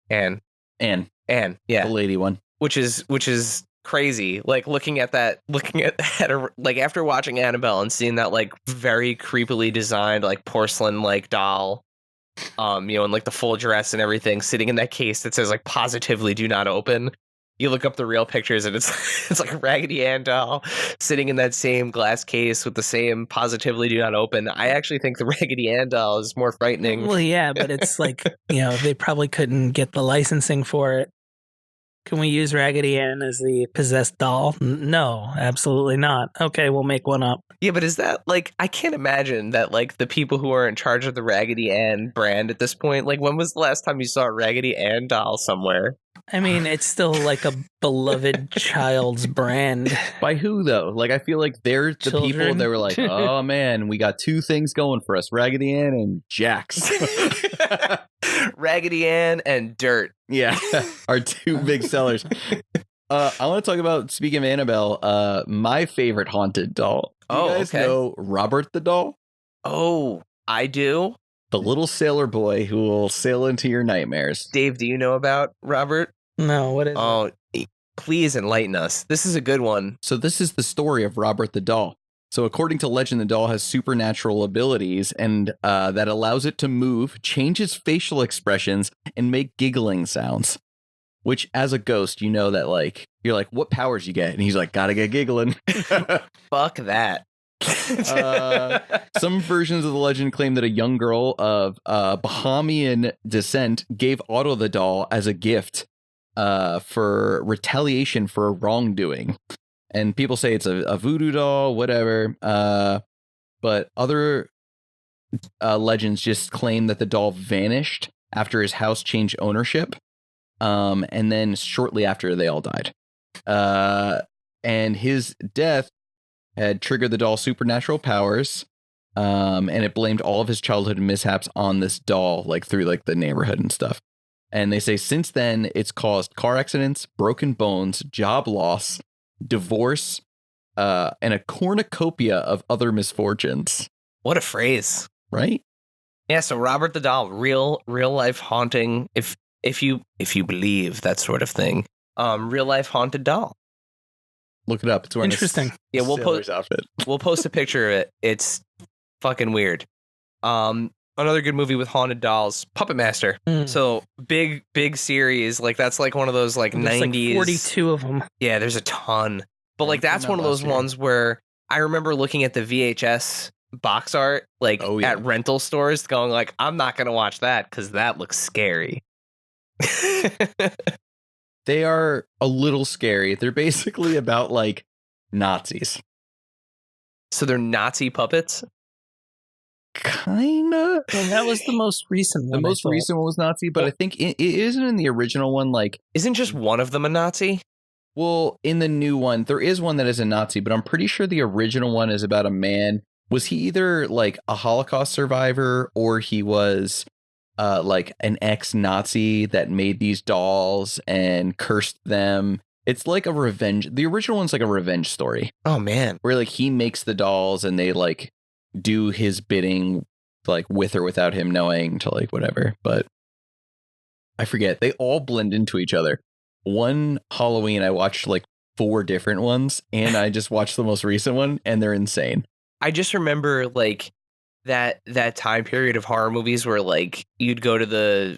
[SPEAKER 1] Ann, yeah,
[SPEAKER 4] the lady one,
[SPEAKER 1] which is crazy. Like looking at like after watching Annabelle and seeing that like very creepily designed like porcelain like doll, you know, and like the full dress and everything, sitting in that case that says like positively do not open. You look up the real pictures and it's like a Raggedy Ann doll sitting in that same glass case with the same positively do not open. I actually think the Raggedy Ann doll is more frightening.
[SPEAKER 2] Well, yeah, but it's like, you know, they probably couldn't get the licensing for it. Can we use Raggedy Ann as the possessed doll? No, absolutely not. Okay, we'll make one up.
[SPEAKER 1] Yeah, but is that like, I can't imagine that like the people who are in charge of the Raggedy Ann brand at this point, like when was the last time you saw a Raggedy Ann doll somewhere?
[SPEAKER 2] I mean, it's still like a beloved child's brand.
[SPEAKER 4] By who though? Like, I feel like they're the
[SPEAKER 2] Children.
[SPEAKER 4] people that were like, oh man, we got two things going for us, Raggedy Ann and Jax.
[SPEAKER 1] Raggedy Ann and Dirt.
[SPEAKER 4] Yeah, our two big sellers. I want to talk about, speaking of Annabelle, my favorite haunted doll. You guys know Robert the doll?
[SPEAKER 1] Oh, I do.
[SPEAKER 4] The little sailor boy who will sail into your nightmares.
[SPEAKER 1] Dave, do you know about Robert?
[SPEAKER 2] No, what is it?
[SPEAKER 1] Oh, please enlighten us. This is a good one.
[SPEAKER 4] So this is the story of Robert the doll. So according to legend, the doll has supernatural abilities and that allows it to move, change its facial expressions, and make giggling sounds. Which, as a ghost, you know that, like, you're like, what powers you get? And he's like, gotta get giggling.
[SPEAKER 1] Fuck that.
[SPEAKER 4] Some versions of the legend claim that a young girl of Bahamian descent gave Otto the doll as a gift for retaliation for a wrongdoing. And people say it's a voodoo doll, whatever. But other legends just claim that the doll vanished after his house changed ownership. And then shortly after, they all died. And his death had triggered the doll's supernatural powers. And it blamed all of his childhood mishaps on this doll, like through like the neighborhood and stuff. And they say since then, it's caused car accidents, broken bones, job loss, divorce, and a cornucopia of other misfortunes.
[SPEAKER 1] What a phrase.
[SPEAKER 4] Right?
[SPEAKER 1] Yeah, so Robert the doll, real life haunting. If if you believe that sort of thing. Real life haunted doll.
[SPEAKER 4] Look it up. It's wearing
[SPEAKER 2] Interesting.
[SPEAKER 1] Yeah,
[SPEAKER 4] sailor's outfit.
[SPEAKER 1] We'll post a picture of it. It's fucking weird. Another good movie with haunted dolls, Puppet Master. So big series. Like that's like one of those like
[SPEAKER 2] There's
[SPEAKER 1] 90s.
[SPEAKER 2] like 42 of them.
[SPEAKER 1] Yeah, there's a ton. But like that's one of those ones where I remember looking at the VHS box art like at rental stores going like, I'm not going to watch that because that looks scary.
[SPEAKER 4] They are a little scary. They're basically about like Nazis.
[SPEAKER 1] So they're Nazi puppets?
[SPEAKER 4] Kinda.
[SPEAKER 2] Well, that was the most recent one.
[SPEAKER 4] The most recent one was Nazi, but I think it isn't in the original one. Like,
[SPEAKER 1] isn't just one of them a Nazi?
[SPEAKER 4] Well, in the new one, there is one that is a Nazi, but I'm pretty sure the original one is about a man. Was he either like a Holocaust survivor or he was like an ex-Nazi that made these dolls and cursed them? It's like a revenge. The original one's like a revenge story.
[SPEAKER 1] Oh, man.
[SPEAKER 4] Where like he makes the dolls and they like do his bidding, like with or without him knowing, to like whatever. But I forget. They all blend into each other. One Halloween, I watched like 4 different ones, and I just watched the most recent one, and they're insane.
[SPEAKER 1] I just remember like that time period of horror movies where like you'd go to the,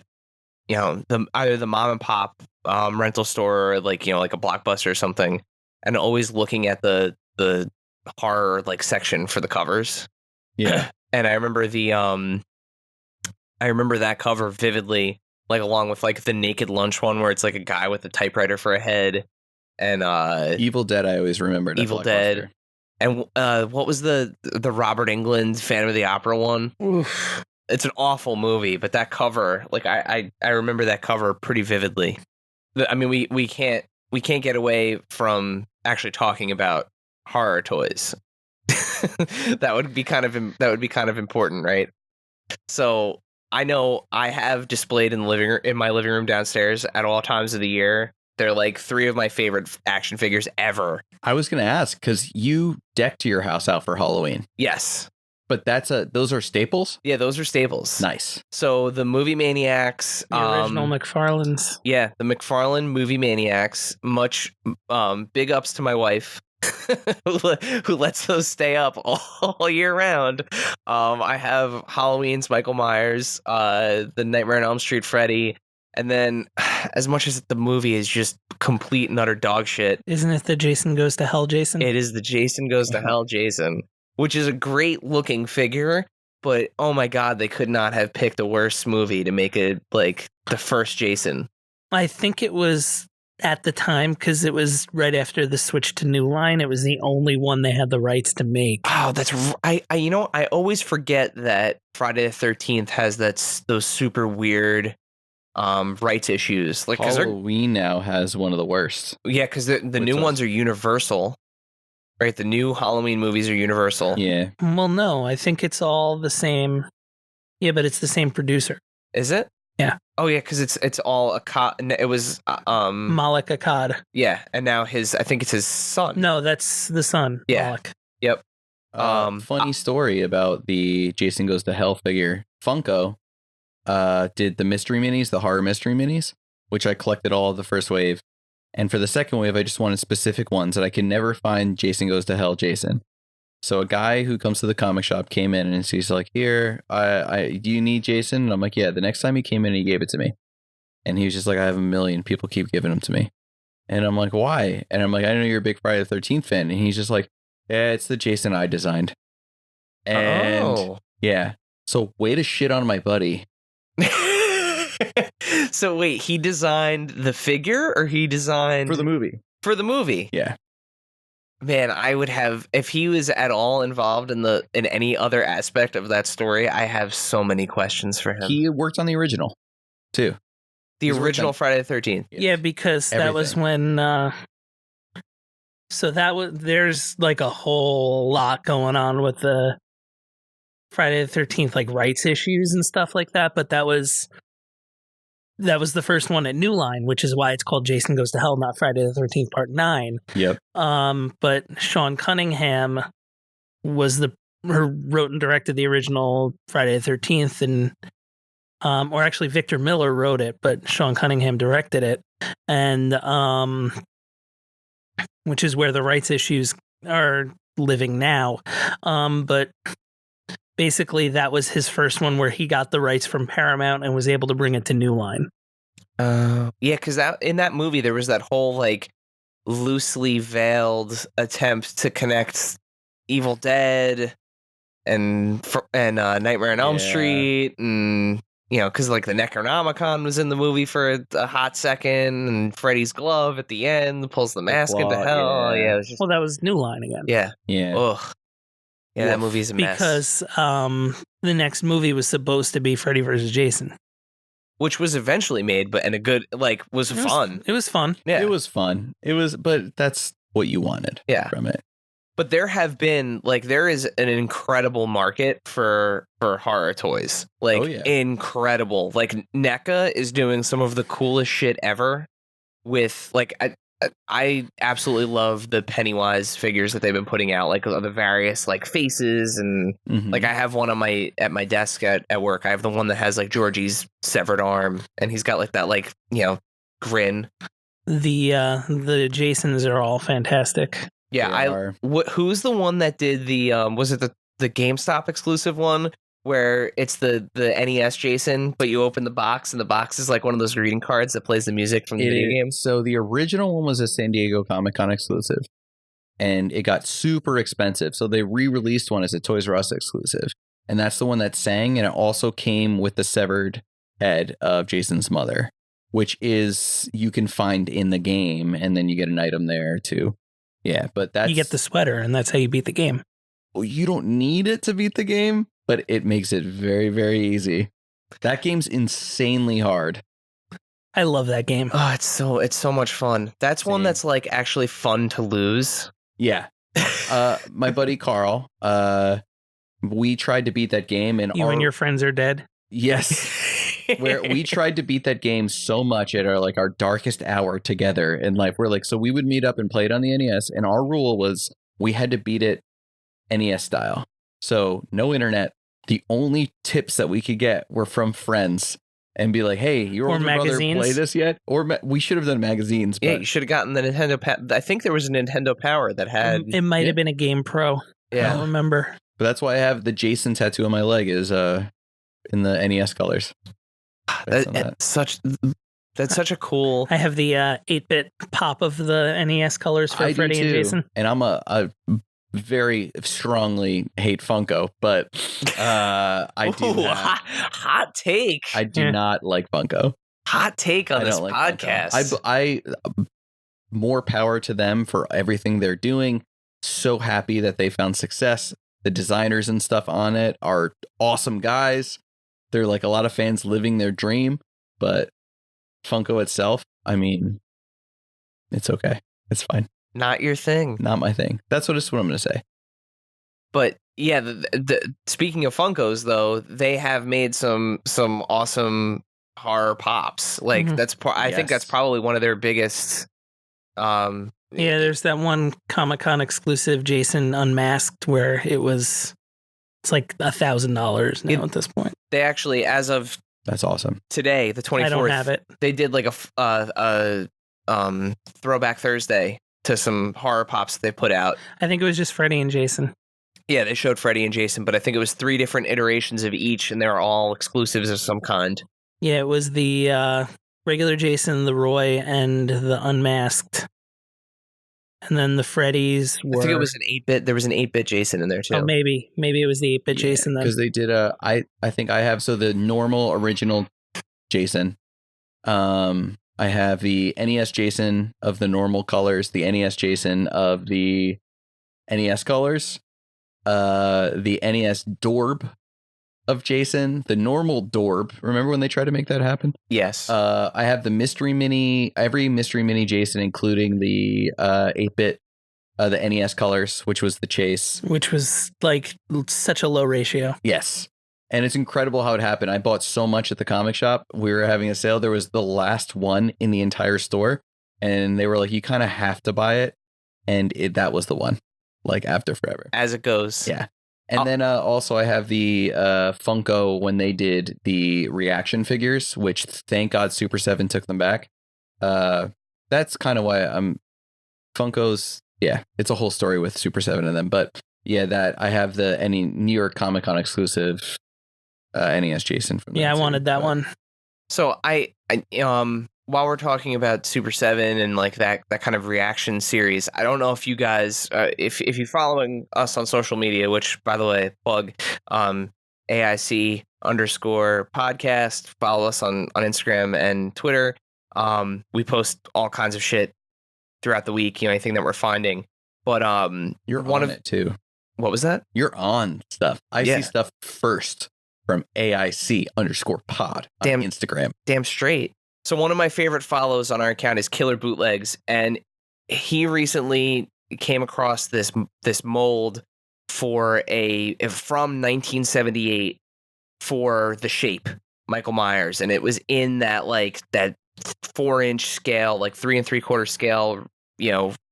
[SPEAKER 1] you know, either the mom and pop rental store or like, you know, like a Blockbuster or something, and always looking at the horror like section for the covers.
[SPEAKER 4] Yeah.
[SPEAKER 1] And I remember that cover vividly, like along with like the Naked Lunch one where it's like a guy with a typewriter for a head, and
[SPEAKER 4] Evil Dead I always remembered.
[SPEAKER 1] Evil Dead. And what was the Robert Englund Phantom of the Opera one?
[SPEAKER 2] Oof.
[SPEAKER 1] It's an awful movie, but that cover, like I remember that cover pretty vividly. I mean, we can't get away from actually talking about horror toys. that would be kind of important, right? So I know I have displayed in my living room downstairs at all times of the year. They're like 3 of my favorite action figures ever.
[SPEAKER 4] I was going to ask because you decked your house out for Halloween.
[SPEAKER 1] Yes,
[SPEAKER 4] but those are staples.
[SPEAKER 1] Yeah, those are staples.
[SPEAKER 4] Nice.
[SPEAKER 1] So the Movie Maniacs,
[SPEAKER 2] the original McFarlane's.
[SPEAKER 1] Yeah, the McFarlane Movie Maniacs. Much big ups to my wife. who lets those stay up all year round. I have Halloween's Michael Myers, the Nightmare on Elm Street Freddy, and then as much as the movie is just complete and utter dog shit,
[SPEAKER 2] isn't it the Jason Goes to Hell Jason?
[SPEAKER 1] It is the Jason Goes to Hell Jason, which is a great looking figure, but oh my god, they could not have picked a worse movie to make it like the first Jason.
[SPEAKER 2] I think it was at the time, because it was right after the switch to New Line, it was the only one they had the rights to make.
[SPEAKER 1] Oh, that's I always forget that Friday the 13th has those super weird rights issues. Like
[SPEAKER 4] Halloween now has one of the worst.
[SPEAKER 1] Yeah, because the new ones are Universal, right? The new Halloween movies are Universal.
[SPEAKER 4] Yeah.
[SPEAKER 2] Well, no, I think it's all the same. Yeah, but it's the same producer.
[SPEAKER 1] Is it?
[SPEAKER 2] Yeah.
[SPEAKER 1] Oh yeah, because it's all Akkad. It was
[SPEAKER 2] Malik Akkad.
[SPEAKER 1] Yeah, and now I think it's his son.
[SPEAKER 2] No, that's the son.
[SPEAKER 1] Yeah.
[SPEAKER 2] Malik.
[SPEAKER 1] Yep.
[SPEAKER 4] Funny story about the Jason Goes to Hell figure. Funko did the mystery minis, the horror mystery minis, which I collected all of the first wave, and for the second wave, I just wanted specific ones that I could never find. Jason Goes to Hell Jason. So a guy who comes to the comic shop came in and he's like, "Here, do you need Jason?" And I'm like, "Yeah." The next time he came in, he gave it to me, and he was just like, "I have a million. People keep giving them to me," and I'm like, "Why?" And I'm like, "I know you're a big Friday the 13th fan," and he's just like, "Yeah, it's the Jason I designed." And yeah, so way to shit on my buddy.
[SPEAKER 1] So wait, he designed the figure, or he designed
[SPEAKER 4] for the movie?
[SPEAKER 1] For the movie,
[SPEAKER 4] yeah.
[SPEAKER 1] Man, I would have, if he was at all involved in any other aspect of that story, I have so many questions for him.
[SPEAKER 4] He worked on the original, too.
[SPEAKER 1] The original Friday the 13th.
[SPEAKER 2] Yeah, because that was when. So there's like a whole lot going on with the Friday the 13th, like rights issues and stuff like that. But that was the first one at New Line, which is why it's called Jason Goes to Hell, not Friday the 13th Part 9.
[SPEAKER 4] Yep.
[SPEAKER 2] But Sean Cunningham wrote and directed the original Friday the 13th, and or actually Victor Miller wrote it, but Sean Cunningham directed it, and which is where the rights issues are living now. But basically, that was his first one where he got the rights from Paramount and was able to bring it to New Line.
[SPEAKER 1] Yeah, because in that movie there was that whole like loosely veiled attempt to connect Evil Dead and Nightmare on Elm Street, and because like the Necronomicon was in the movie for a hot second, and Freddy's glove at the end pulls the mask into hell. Yeah, it was just,
[SPEAKER 2] Well, that was New Line again.
[SPEAKER 1] yeah. Ugh. Yeah, that
[SPEAKER 4] Woof.
[SPEAKER 1] movie's a mess.
[SPEAKER 2] Because the next movie was supposed to be Freddy vs. Jason.
[SPEAKER 1] Which was eventually made, but was fun.
[SPEAKER 2] It was fun.
[SPEAKER 1] Yeah,
[SPEAKER 4] It was fun. But that's what you wanted from it.
[SPEAKER 1] But there is an incredible market for horror toys. Incredible. Like NECA is doing some of the coolest shit ever with I absolutely love the Pennywise figures that they've been putting out, like the various like faces, and like I have one at my desk at work. I have the one that has like Georgie's severed arm, and he's got like that grin.
[SPEAKER 2] The Jasons are all fantastic.
[SPEAKER 1] Yeah, who's the one that did the was it the GameStop exclusive one where it's the NES Jason, but you open the box and the box is like one of those greeting cards that plays the music from the video game?
[SPEAKER 4] So the original one was a San Diego Comic-Con exclusive, and it got super expensive. So they re-released one as a Toys R Us exclusive, and that's the one that sang, and it also came with the severed head of Jason's mother, which you can find in the game, and then you get an item there too. Yeah, but you
[SPEAKER 2] get the sweater, and that's how you beat the game.
[SPEAKER 4] Well, you don't need it to beat the game, but it makes it very, very easy. That game's insanely hard.
[SPEAKER 2] I love that game.
[SPEAKER 1] Oh, it's so much fun. That's one that's like actually fun to lose.
[SPEAKER 4] Yeah. My buddy Carl, we tried to beat that game, and
[SPEAKER 2] and your friends are dead.
[SPEAKER 4] Yes. Where we tried to beat that game so much at our darkest hour together in life. We're like, so we would meet up and play it on the NES, and our rule was we had to beat it NES style. So no internet. The only tips that we could get were from friends and be like, hey, your older brother play this yet? Or we should have done magazines. But
[SPEAKER 1] yeah, you should have gotten the Nintendo. I think there was a Nintendo Power that had.
[SPEAKER 2] It might have been a Game Pro.
[SPEAKER 1] Yeah.
[SPEAKER 2] I don't remember.
[SPEAKER 4] But that's why I have the Jason tattoo on my leg is in the NES colors.
[SPEAKER 1] That's such a cool.
[SPEAKER 2] I have the 8-bit pop of the NES colors for Freddy and Jason.
[SPEAKER 4] And I'm a very strongly hate Funko, but I do not.
[SPEAKER 1] Hot take.
[SPEAKER 4] I do not like Funko.
[SPEAKER 1] Hot take on this podcast.
[SPEAKER 4] I more power to them for everything they're doing. So happy that they found success. The designers and stuff on it are awesome guys. They're like a lot of fans living their dream, but Funko itself, I mean, it's okay. It's fine.
[SPEAKER 1] Not your thing.
[SPEAKER 4] Not my thing. That's what I'm going to say.
[SPEAKER 1] But yeah, speaking of Funkos, though, they have made some awesome horror pops. Like I think that's probably one of their biggest.
[SPEAKER 2] Yeah, there's that one Comic-Con exclusive Jason Unmasked where it's like $1,000 now at this point.
[SPEAKER 1] They actually, as of
[SPEAKER 4] that's awesome.
[SPEAKER 1] Today, the 24th,
[SPEAKER 2] I don't have it.
[SPEAKER 1] They did like a Throwback Thursday to some horror pops they put out.
[SPEAKER 2] I think it was just Freddy and Jason.
[SPEAKER 1] Yeah, they showed Freddy and Jason, but I think it was 3 different iterations of each, and they're all exclusives of some kind.
[SPEAKER 2] Yeah, it was the regular Jason, the Roy, and the Unmasked. And then the Freddy's were...
[SPEAKER 1] I think it was an 8-bit. There was an 8-bit Jason in there, too.
[SPEAKER 2] Oh, maybe. Maybe it was the 8-bit Jason then.
[SPEAKER 4] Because they did I think I have... So the normal original Jason. I have the NES Jason of the normal colors. The NES Jason of the NES colors. The NES Dorb of Jason. The normal Dorb. Remember when they tried to make that happen?
[SPEAKER 1] Yes.
[SPEAKER 4] I have the Mystery Mini, every Mystery Mini Jason, including the 8-bit, the NES colors, which was the Chase.
[SPEAKER 2] Which was like such a low ratio.
[SPEAKER 4] Yes. And it's incredible how it happened. I bought so much at the comic shop. We were having a sale. There was the last one in the entire store. And they were like, you kind of have to buy it. And that was the one. Like after forever.
[SPEAKER 1] As it goes.
[SPEAKER 4] Yeah. And then also I have the Funko when they did the reaction figures, which thank God Super 7 took them back. That's kind of why Funko's, yeah, it's a whole story with Super 7 and them. But yeah, that I have the any New York Comic Con exclusive NES Jason from
[SPEAKER 2] I wanted that one.
[SPEAKER 1] So I while we're talking about Super 7 and like that kind of reaction series, I don't know if you guys, if you're following us on social media, which by the way, plug, AIC _podcast, follow us on Instagram and Twitter. We post all kinds of shit throughout the week, anything that we're finding. But
[SPEAKER 4] you're one on it too.
[SPEAKER 1] What was that?
[SPEAKER 4] You're on stuff. I see stuff first from AIC _pod on Instagram. Damn
[SPEAKER 1] straight. So one of my favorite follows on our account is Killer Bootlegs, and he recently came across this mold for from 1978 for The Shape, Michael Myers, and it was in that 4-inch scale, like 3 3/4 scale,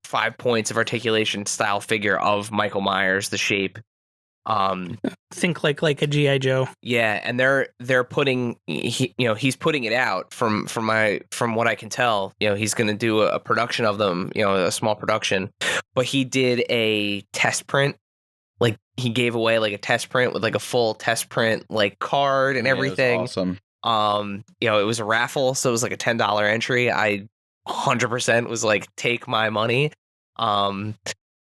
[SPEAKER 1] 5 points of articulation style figure of Michael Myers, The Shape.
[SPEAKER 2] Think like a G.I. Joe.
[SPEAKER 1] Yeah, and they're putting he's putting it out from what I can tell. He's going to do a production of them, a small production. But he did a test print. Like he gave away like a test print with like a full test print like card and everything.
[SPEAKER 4] It was awesome.
[SPEAKER 1] It was a raffle, so it was like a $10 entry. I 100% was like, take my money.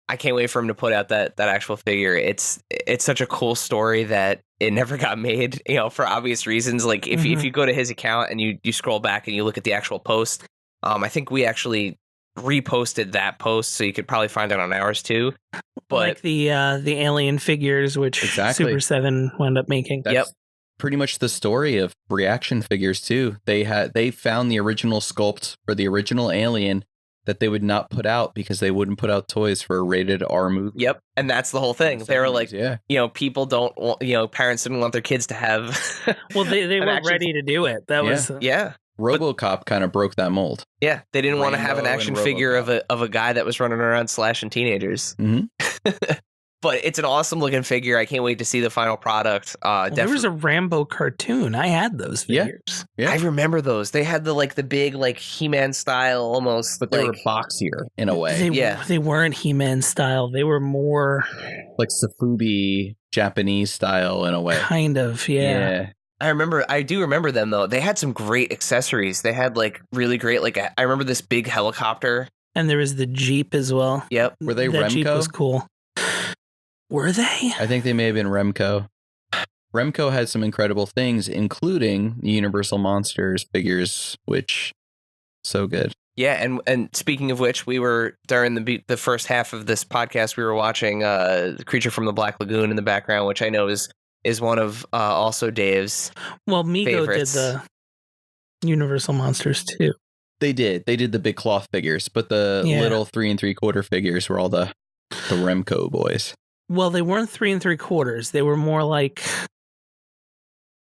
[SPEAKER 1] I can't wait for him to put out that actual figure. It's such a cool story that it never got made, for obvious reasons. Like if you go to his account and you scroll back and you look at the actual post, I think we actually reposted that post, so you could probably find it on ours too. But
[SPEAKER 2] like the alien figures, which Super 7 wound up making.
[SPEAKER 4] That's pretty much the story of reaction figures too. They found the original sculpt for the original alien that they would not put out because they wouldn't put out toys for a rated R movie.
[SPEAKER 1] Yep, and that's the whole thing. They were like, people don't want, parents didn't want their kids to have.
[SPEAKER 2] Well, they weren't ready to do it. That was
[SPEAKER 4] RoboCop kind of broke that mold.
[SPEAKER 1] Yeah, they didn't want to have an action figure of a guy that was running around slashing teenagers.
[SPEAKER 4] Mm-hmm.
[SPEAKER 1] But it's an awesome looking figure. I can't wait to see the final product.
[SPEAKER 2] There was a Rambo cartoon. I had those figures.
[SPEAKER 4] Yeah.
[SPEAKER 1] I remember those. They had the big He-Man style almost,
[SPEAKER 4] but they were boxier in a way.
[SPEAKER 2] They weren't He-Man style. They were more
[SPEAKER 4] like Safubi Japanese style in a way.
[SPEAKER 2] Kind of, yeah.
[SPEAKER 1] I do remember them though. They had some great accessories. They had really great I remember this big helicopter.
[SPEAKER 2] And there was the Jeep as well.
[SPEAKER 1] Yep.
[SPEAKER 4] Were they
[SPEAKER 2] that
[SPEAKER 4] Remco?
[SPEAKER 2] Jeep was cool. Were they?
[SPEAKER 4] I think they may have been Remco. Remco had some incredible things, including Universal Monsters figures, which so good.
[SPEAKER 1] Yeah, and speaking of which, we were during the first half of this podcast, we were watching The Creature from the Black Lagoon in the background, which I know is one of also Dave's.
[SPEAKER 2] Well, Mego
[SPEAKER 1] favorites.
[SPEAKER 2] did the Universal Monsters too.
[SPEAKER 4] They did the big cloth figures, but the little 3 3/4 figures were all the Remco boys.
[SPEAKER 2] Well, they weren't 3 3/4. They were more like,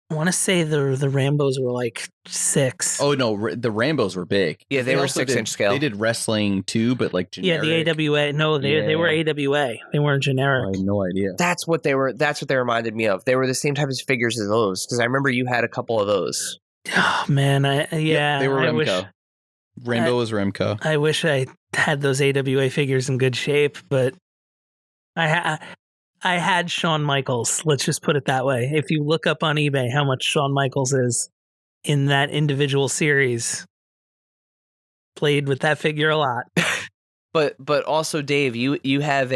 [SPEAKER 2] I want to say the Rambos were 6.
[SPEAKER 4] Oh no, the Rambos were big.
[SPEAKER 1] Yeah, they were 6-inch scale.
[SPEAKER 4] They did wrestling too, but generic.
[SPEAKER 2] Yeah, the AWA. No, they were AWA. They weren't generic.
[SPEAKER 4] I had no idea.
[SPEAKER 1] That's what they were. That's what they reminded me of. They were the same type of figures as those, because I remember you had a couple of those.
[SPEAKER 2] Oh man,
[SPEAKER 4] they were Remco. Rainbow was Remco.
[SPEAKER 2] I wish I had those AWA figures in good shape, but I had Shawn Michaels. Let's just put it that way. If you look up on eBay how much Shawn Michaels is in that individual series, played with that figure a lot.
[SPEAKER 1] But also, Dave, you have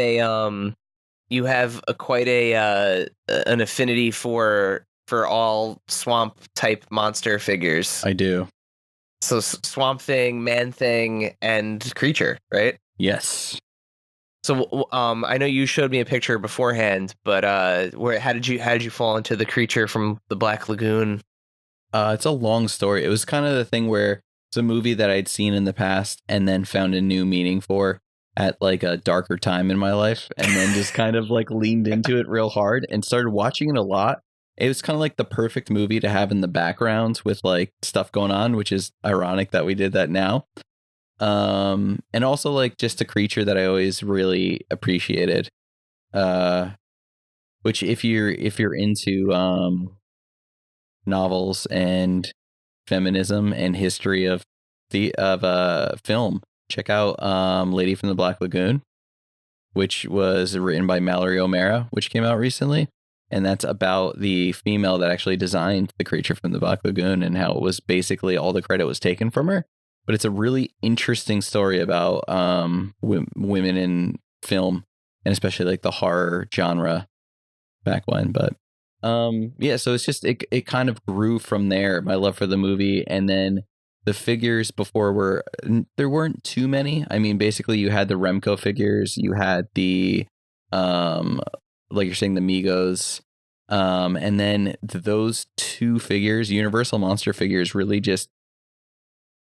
[SPEAKER 1] quite an affinity for all swamp type monster figures.
[SPEAKER 4] I do.
[SPEAKER 1] So Swamp Thing, Man Thing, and Creature, right?
[SPEAKER 4] Yes.
[SPEAKER 1] So I know you showed me a picture beforehand, but how did you fall into the Creature from the Black Lagoon?
[SPEAKER 4] It's a long story. It was kind of the thing where it's a movie that I'd seen in the past and then found a new meaning for at a darker time in my life, and then just kind of leaned into it real hard and started watching it a lot. It was kind of like the perfect movie to have in the background with stuff going on, which is ironic that we did that now. And also just a creature that I always really appreciated. But Which if you're into novels and feminism and history of film, check out Lady from the Black Lagoon, which was written by Mallory O'Mara, which came out recently. And that's about the female that actually designed the creature from the Black Lagoon and how it was basically all the credit was taken from her. But it's a really interesting story about women in film, and especially like the horror genre back when. But yeah, so it's just it kind of grew from there, my love for the movie. And then the figures before there weren't too many. I mean, basically you had the Remco figures, you had the like you're saying, the Migos, and then those two figures, Universal Monster figures, really just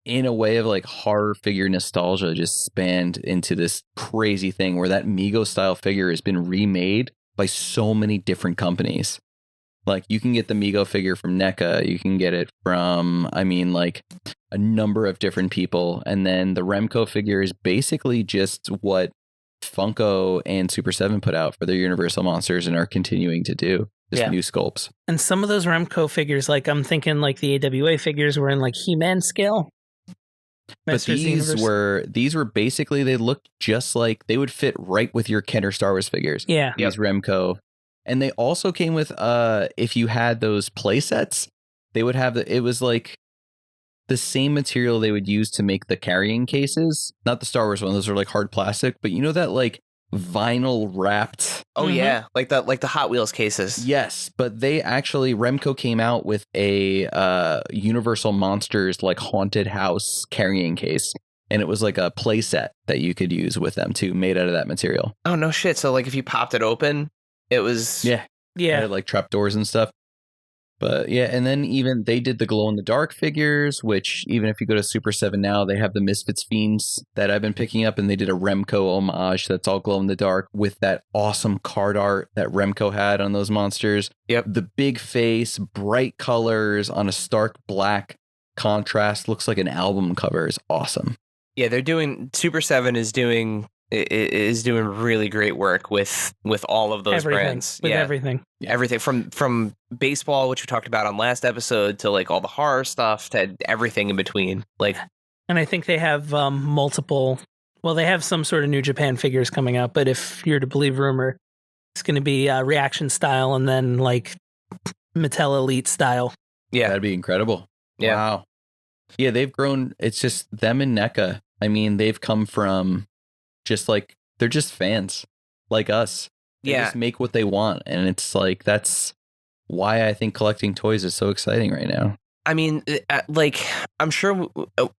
[SPEAKER 4] in a way of like horror figure nostalgia just spanned into this crazy thing where that Migos style figure has been remade by so many different companies. Like you can get the Migo figure from NECA, you can get it from, I mean, like a number of different people. And then the Remco figure is basically just what Funko and Super 7 put out for their Universal Monsters and are continuing to do. Just new sculpts.
[SPEAKER 2] And some of those Remco figures, like I'm thinking like the AWA figures were in like He-Man scale.
[SPEAKER 4] But these were basically, they looked just like, they would fit right with your Kenner Star Wars figures.
[SPEAKER 2] Yeah.
[SPEAKER 4] These Remco. And they also came with, if you had those play sets, they would have, it was like the same material they would use to make the carrying cases. Not the Star Wars one, those are like hard plastic, but you know that like vinyl wrapped.
[SPEAKER 1] Oh yeah, like the Hot Wheels cases.
[SPEAKER 4] Yes, but they actually, Remco came out with a Universal Monsters like haunted house carrying case, and it was like a play set that you could use with them too, made out of that material.
[SPEAKER 1] Oh no shit! So like if you popped it open, it was
[SPEAKER 4] yeah, it had like trapdoors and stuff. But yeah, and then even they did the glow in the dark figures, which even if you go to Super 7 now, they have the Misfits Fiends that I've been picking up, and they did a Remco homage that's all glow in the dark with that awesome card art that Remco had on those monsters.
[SPEAKER 1] Yep.
[SPEAKER 4] The big face, bright colors on a stark black contrast, looks like an album cover, is awesome.
[SPEAKER 1] Yeah, they're doing, Super 7 is doing really great work with all of those brands.
[SPEAKER 2] With everything.
[SPEAKER 1] Everything from baseball, which we talked about on last episode, to like all the horror stuff, to everything in between. Like,
[SPEAKER 2] and I think they have multiple. Well, they have some sort of New Japan figures coming out, but if you're to believe rumor, it's going to be reaction style and then like Mattel Elite style.
[SPEAKER 1] Yeah,
[SPEAKER 4] that'd be incredible.
[SPEAKER 1] Yeah.
[SPEAKER 4] Wow. Yeah, they've grown. It's just them and NECA. I mean, they've come from just like, they're just fans like us. They just make what they want, and it's like, that's why I think collecting toys is so exciting right now.
[SPEAKER 1] I mean, like, I'm sure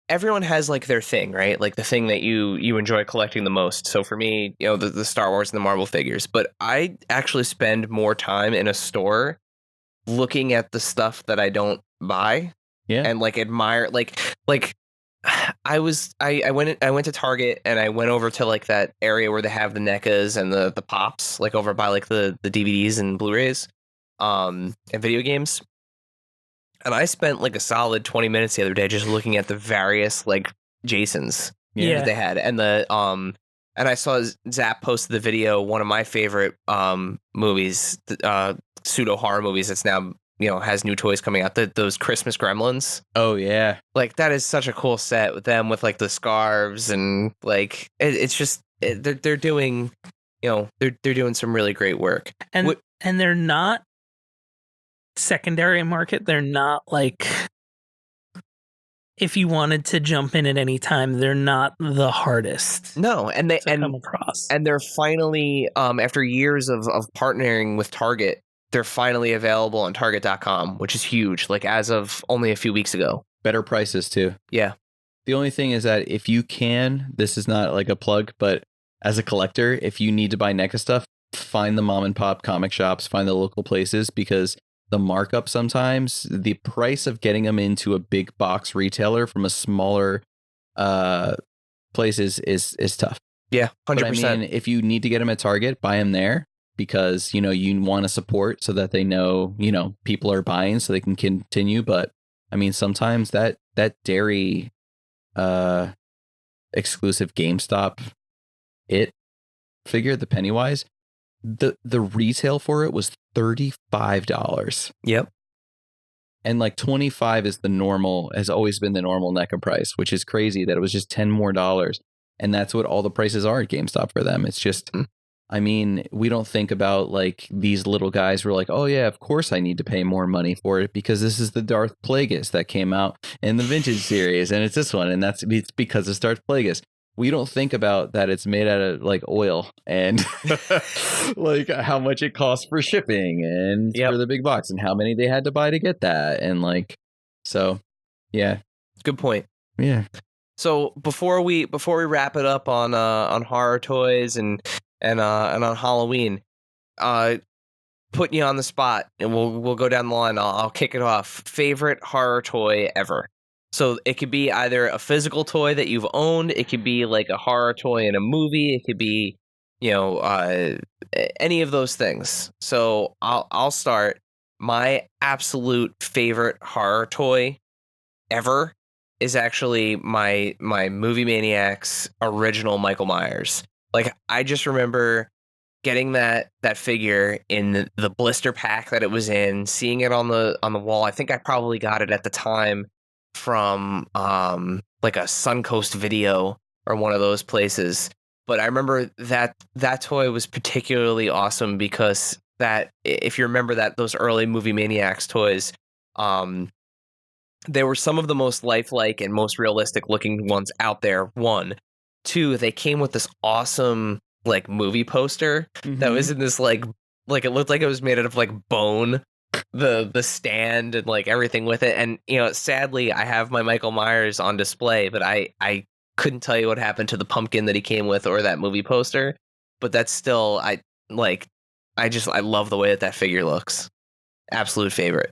[SPEAKER 1] everyone has like their thing, right? Like the thing that you enjoy collecting the most. So for me, you know, the Star Wars and the Marvel figures, but I actually spend more time in a store looking at the stuff that I don't buy.
[SPEAKER 4] Yeah.
[SPEAKER 1] And like admire, like I went to Target, and I went over to like that area where they have the NECAs and the pops, like over by like the DVDs and Blu-rays and video games. And I spent like a solid 20 minutes the other day just looking at the various like Jasons that they had. And and I saw Zapp posted the video, one of my favorite movies, pseudo horror movies that's now, you know, has new toys coming out, those Christmas Gremlins.
[SPEAKER 4] Oh yeah, like
[SPEAKER 1] that is such a cool set with them with like the scarves, and like it's just they're doing, you know, they're doing some really great work.
[SPEAKER 2] And they're not secondary market. They're not like, if you wanted to jump in at any time, they're not the hardest.
[SPEAKER 1] No, and they
[SPEAKER 2] come across.
[SPEAKER 1] And they're finally after years of partnering with Target, they're finally available on Target.com, which is huge. Like as of only a few weeks ago.
[SPEAKER 4] Better prices too.
[SPEAKER 1] Yeah.
[SPEAKER 4] The only thing is that if you can, this is not like a plug, but as a collector, if you need to buy NECA stuff, find the mom and pop comic shops, find the local places, because the markup sometimes, the price of getting them into a big box retailer from a smaller place is tough.
[SPEAKER 1] Yeah, 100%.
[SPEAKER 4] But I mean, if you need to get them at Target, buy them there, because, you know, you want to support so that they know, you know, people are buying so they can continue. But I mean, sometimes that dairy exclusive GameStop figure, the Pennywise, the retail for it was $35.
[SPEAKER 1] Yep.
[SPEAKER 4] And like 25 is the normal, has always been the normal NECA price, which is crazy that it was just $10 more. And that's what all the prices are at GameStop for them. It's just, I mean, we don't think about like these little guys who are like, oh yeah, of course I need to pay more money for it because this is the Darth Plagueis that came out in the Vintage series, and it's this one, and it's because it's Darth Plagueis. We don't think about that it's made out of like oil and like how much it costs for shipping and for the big box and how many they had to buy to get that, and like, so yeah,
[SPEAKER 1] good point.
[SPEAKER 4] Yeah.
[SPEAKER 1] So before we wrap it up on horror toys and on Halloween, putting you on the spot, and we'll go down the line. I'll kick it off. Favorite horror toy ever. So it could be either a physical toy that you've owned. It could be like a horror toy in a movie. It could be, any of those things. So I'll start. My absolute favorite horror toy ever is actually my Movie Maniacs original Michael Myers. Like, I just remember getting that figure in the blister pack that it was in, seeing it on the wall. I think I probably got it at the time from like a Suncoast Video or one of those places. But I remember that toy was particularly awesome because that, if you remember those early Movie Maniacs toys, they were some of the most lifelike and most realistic looking ones out there. 1, 2, they came with this awesome like movie poster that was in this like it looked like it was made out of like bone, the stand and like everything with it. And sadly I have my Michael Myers on display, but I couldn't tell you what happened to the pumpkin that he came with or that movie poster. But that's still, I love the way that figure looks. Absolute favorite.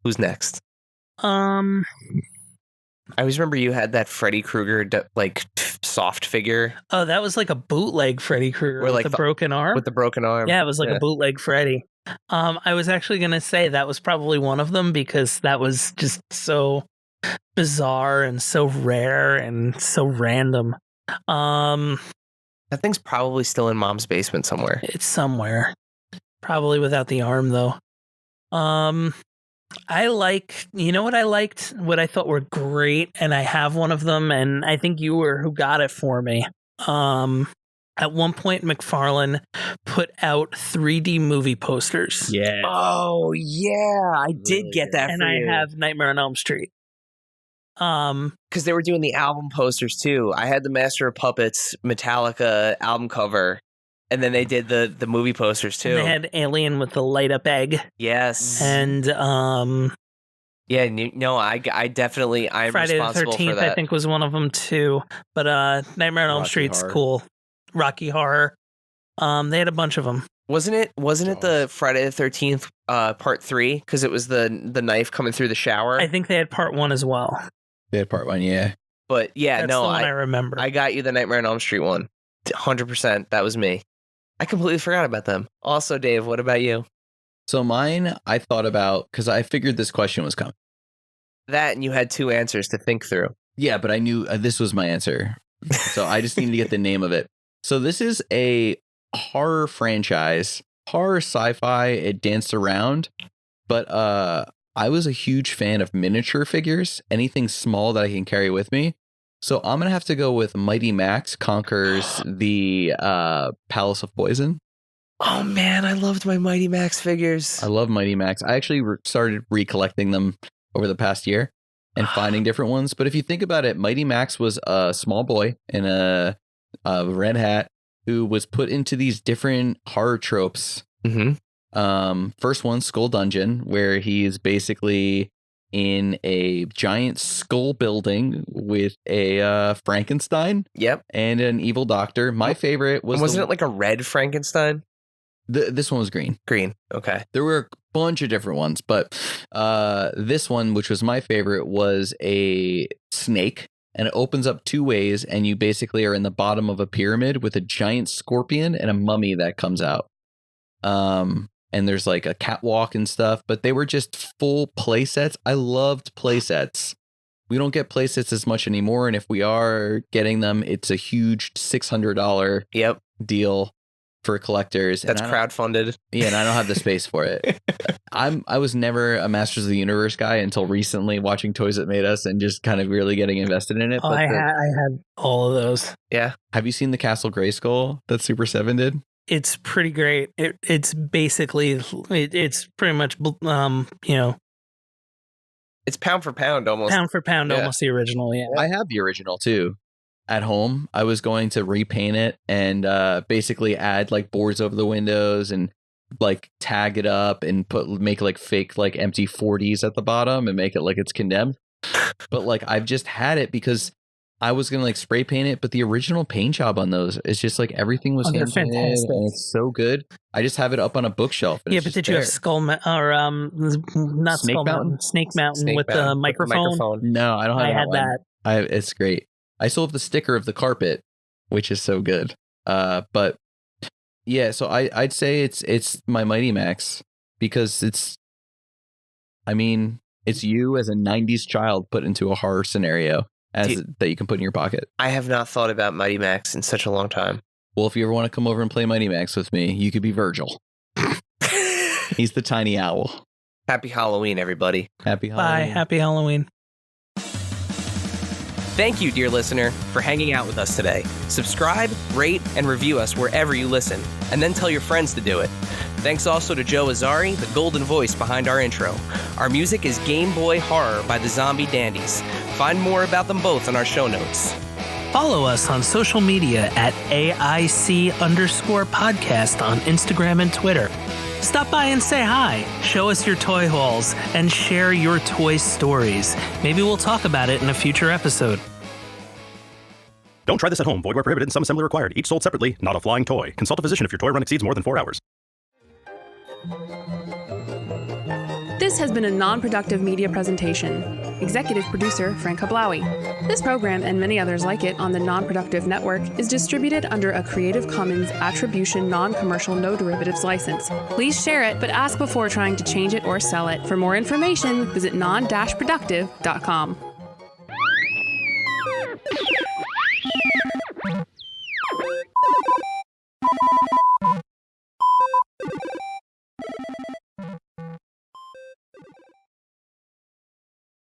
[SPEAKER 1] Who's next? I always remember you had that Freddy Krueger like soft figure.
[SPEAKER 2] Oh, that was like a bootleg Freddy Krueger with the broken arm.
[SPEAKER 1] With the broken arm.
[SPEAKER 2] Yeah, it was like a bootleg Freddy. I was actually gonna say that was probably one of them because that was just so bizarre and so rare and so random.
[SPEAKER 1] That thing's probably still in Mom's basement somewhere.
[SPEAKER 2] It's somewhere. Probably without the arm though. I like, what I liked, what I thought were great, and I have one of them, and I think you were who got it for me. At one point, McFarlane put out 3D movie posters.
[SPEAKER 4] Yeah.
[SPEAKER 1] Oh, yeah. I did get that
[SPEAKER 2] and
[SPEAKER 1] for
[SPEAKER 2] I
[SPEAKER 1] you.
[SPEAKER 2] have Nightmare on Elm Street.
[SPEAKER 1] Because they were doing the album posters, too. I had the Master of Puppets Metallica album cover, and then they did the movie posters, too.
[SPEAKER 2] And they had Alien with the light-up egg.
[SPEAKER 1] Yes.
[SPEAKER 2] And,
[SPEAKER 1] yeah, no, I definitely, I'm
[SPEAKER 2] Friday the
[SPEAKER 1] responsible
[SPEAKER 2] 13th,
[SPEAKER 1] for that.
[SPEAKER 2] I think, was one of them, too. But Nightmare on Elm Street's cool. Rocky Horror. They had a bunch of them.
[SPEAKER 1] Wasn't it the Friday the 13th part 3? Because it was the knife coming through the shower?
[SPEAKER 2] I think they had part 1 as well.
[SPEAKER 4] They had part 1, yeah.
[SPEAKER 1] But yeah,
[SPEAKER 2] That's
[SPEAKER 1] no,
[SPEAKER 2] the one I remember.
[SPEAKER 1] I got you the Nightmare on Elm Street one. 100%. That was me. I completely forgot about them. Also, Dave, what about you?
[SPEAKER 4] So mine, I thought about, because I figured this question was coming.
[SPEAKER 1] That, and you had 2 answers to think through.
[SPEAKER 4] Yeah, but I knew this was my answer. So I just needed to get the name of it. So this is a horror franchise, horror sci-fi. It danced around, but I was a huge fan of miniature figures, anything small that I can carry with me. So I'm going to have to go with Mighty Max Conquers the Palace of Poison.
[SPEAKER 1] Oh, man, I loved my Mighty Max figures.
[SPEAKER 4] I love Mighty Max. I actually started recollecting them over the past year and finding different ones. But if you think about it, Mighty Max was a small boy in a red hat who was put into these different horror tropes.
[SPEAKER 1] Mm-hmm.
[SPEAKER 4] First one, Skull Dungeon, where he is basically in a giant skull building with a Frankenstein.
[SPEAKER 1] Yep.
[SPEAKER 4] And an evil doctor. My favorite was...
[SPEAKER 1] Wasn't it like a red Frankenstein?
[SPEAKER 4] This one was green.
[SPEAKER 1] Green. Okay.
[SPEAKER 4] There were a bunch of different ones, but this one, which was my favorite, was a snake. And it opens up 2 ways, and you basically are in the bottom of a pyramid with a giant scorpion and a mummy that comes out. And there's like a catwalk and stuff, but they were just full play sets. I loved play sets. We don't get play sets as much anymore, and if we are getting them, it's a huge $600 deal. for collectors.
[SPEAKER 1] That's crowdfunded.
[SPEAKER 4] Yeah, and I don't have the space for it. I was never a Masters of the Universe guy until recently, watching Toys That Made Us and just kind of really getting invested in it.
[SPEAKER 2] Oh, I had all of those.
[SPEAKER 1] Yeah.
[SPEAKER 4] Have you seen the Castle Grayskull that Super 7 did?
[SPEAKER 2] It's pretty great. It's basically it's pretty much
[SPEAKER 1] It's pound for pound almost.
[SPEAKER 2] Pound for pound, almost the original. Yeah,
[SPEAKER 4] I have the original too. At home, I was going to repaint it and basically add like boards over the windows and like tag it up and make like fake like empty 40s at the bottom and make it like it's condemned. But like I've just had it because I was gonna like spray paint it, but the original paint job on those is just like everything was
[SPEAKER 2] they're fantastic.
[SPEAKER 4] and it's so good. I just have it up on a bookshelf.
[SPEAKER 2] Yeah, but did you have not
[SPEAKER 4] Snake
[SPEAKER 2] Skull
[SPEAKER 4] Mountain?
[SPEAKER 2] Snake Mountain
[SPEAKER 1] Snake
[SPEAKER 2] with
[SPEAKER 1] Mountain
[SPEAKER 2] the microphone?
[SPEAKER 4] No, I don't have
[SPEAKER 2] I
[SPEAKER 4] that
[SPEAKER 2] had
[SPEAKER 4] one.
[SPEAKER 2] that.
[SPEAKER 4] It's great. I still have the sticker of the carpet, which is so good. But yeah, so I'd say it's my Mighty Max because it's you as a 90s child put into a horror scenario that you can put in your pocket.
[SPEAKER 1] I have not thought about Mighty Max in such a long time.
[SPEAKER 4] Well, if you ever want to come over and play Mighty Max with me, you could be Virgil. He's the tiny owl.
[SPEAKER 1] Happy Halloween, everybody.
[SPEAKER 4] Happy Halloween.
[SPEAKER 2] Bye. Happy Halloween.
[SPEAKER 1] Thank you, dear listener, for hanging out with us today. Subscribe, rate, and review us wherever you listen, and then tell your friends to do it. Thanks also to Joe Azzari, the golden voice behind our intro. Our music is Game Boy Horror by the Zombie Dandies. Find more about them both on our show notes.
[SPEAKER 2] Follow us on social media at AIC_podcast on Instagram and Twitter. Stop by and say hi, show us your toy hauls, and share your toy stories. Maybe we'll talk about it in a future episode.
[SPEAKER 5] Don't try this at home. Void where prohibited and some assembly required. Each sold separately, not a flying toy. Consult a physician if your toy run exceeds more than 4 hours.
[SPEAKER 6] This has been a non-productive media presentation. Executive producer, Frank Hablawi. This program and many others like it on the Non-Productive Network is distributed under a Creative Commons Attribution Non-Commercial No Derivatives license. Please share it, but ask before trying to change it or sell it. For more information, visit non-productive.com.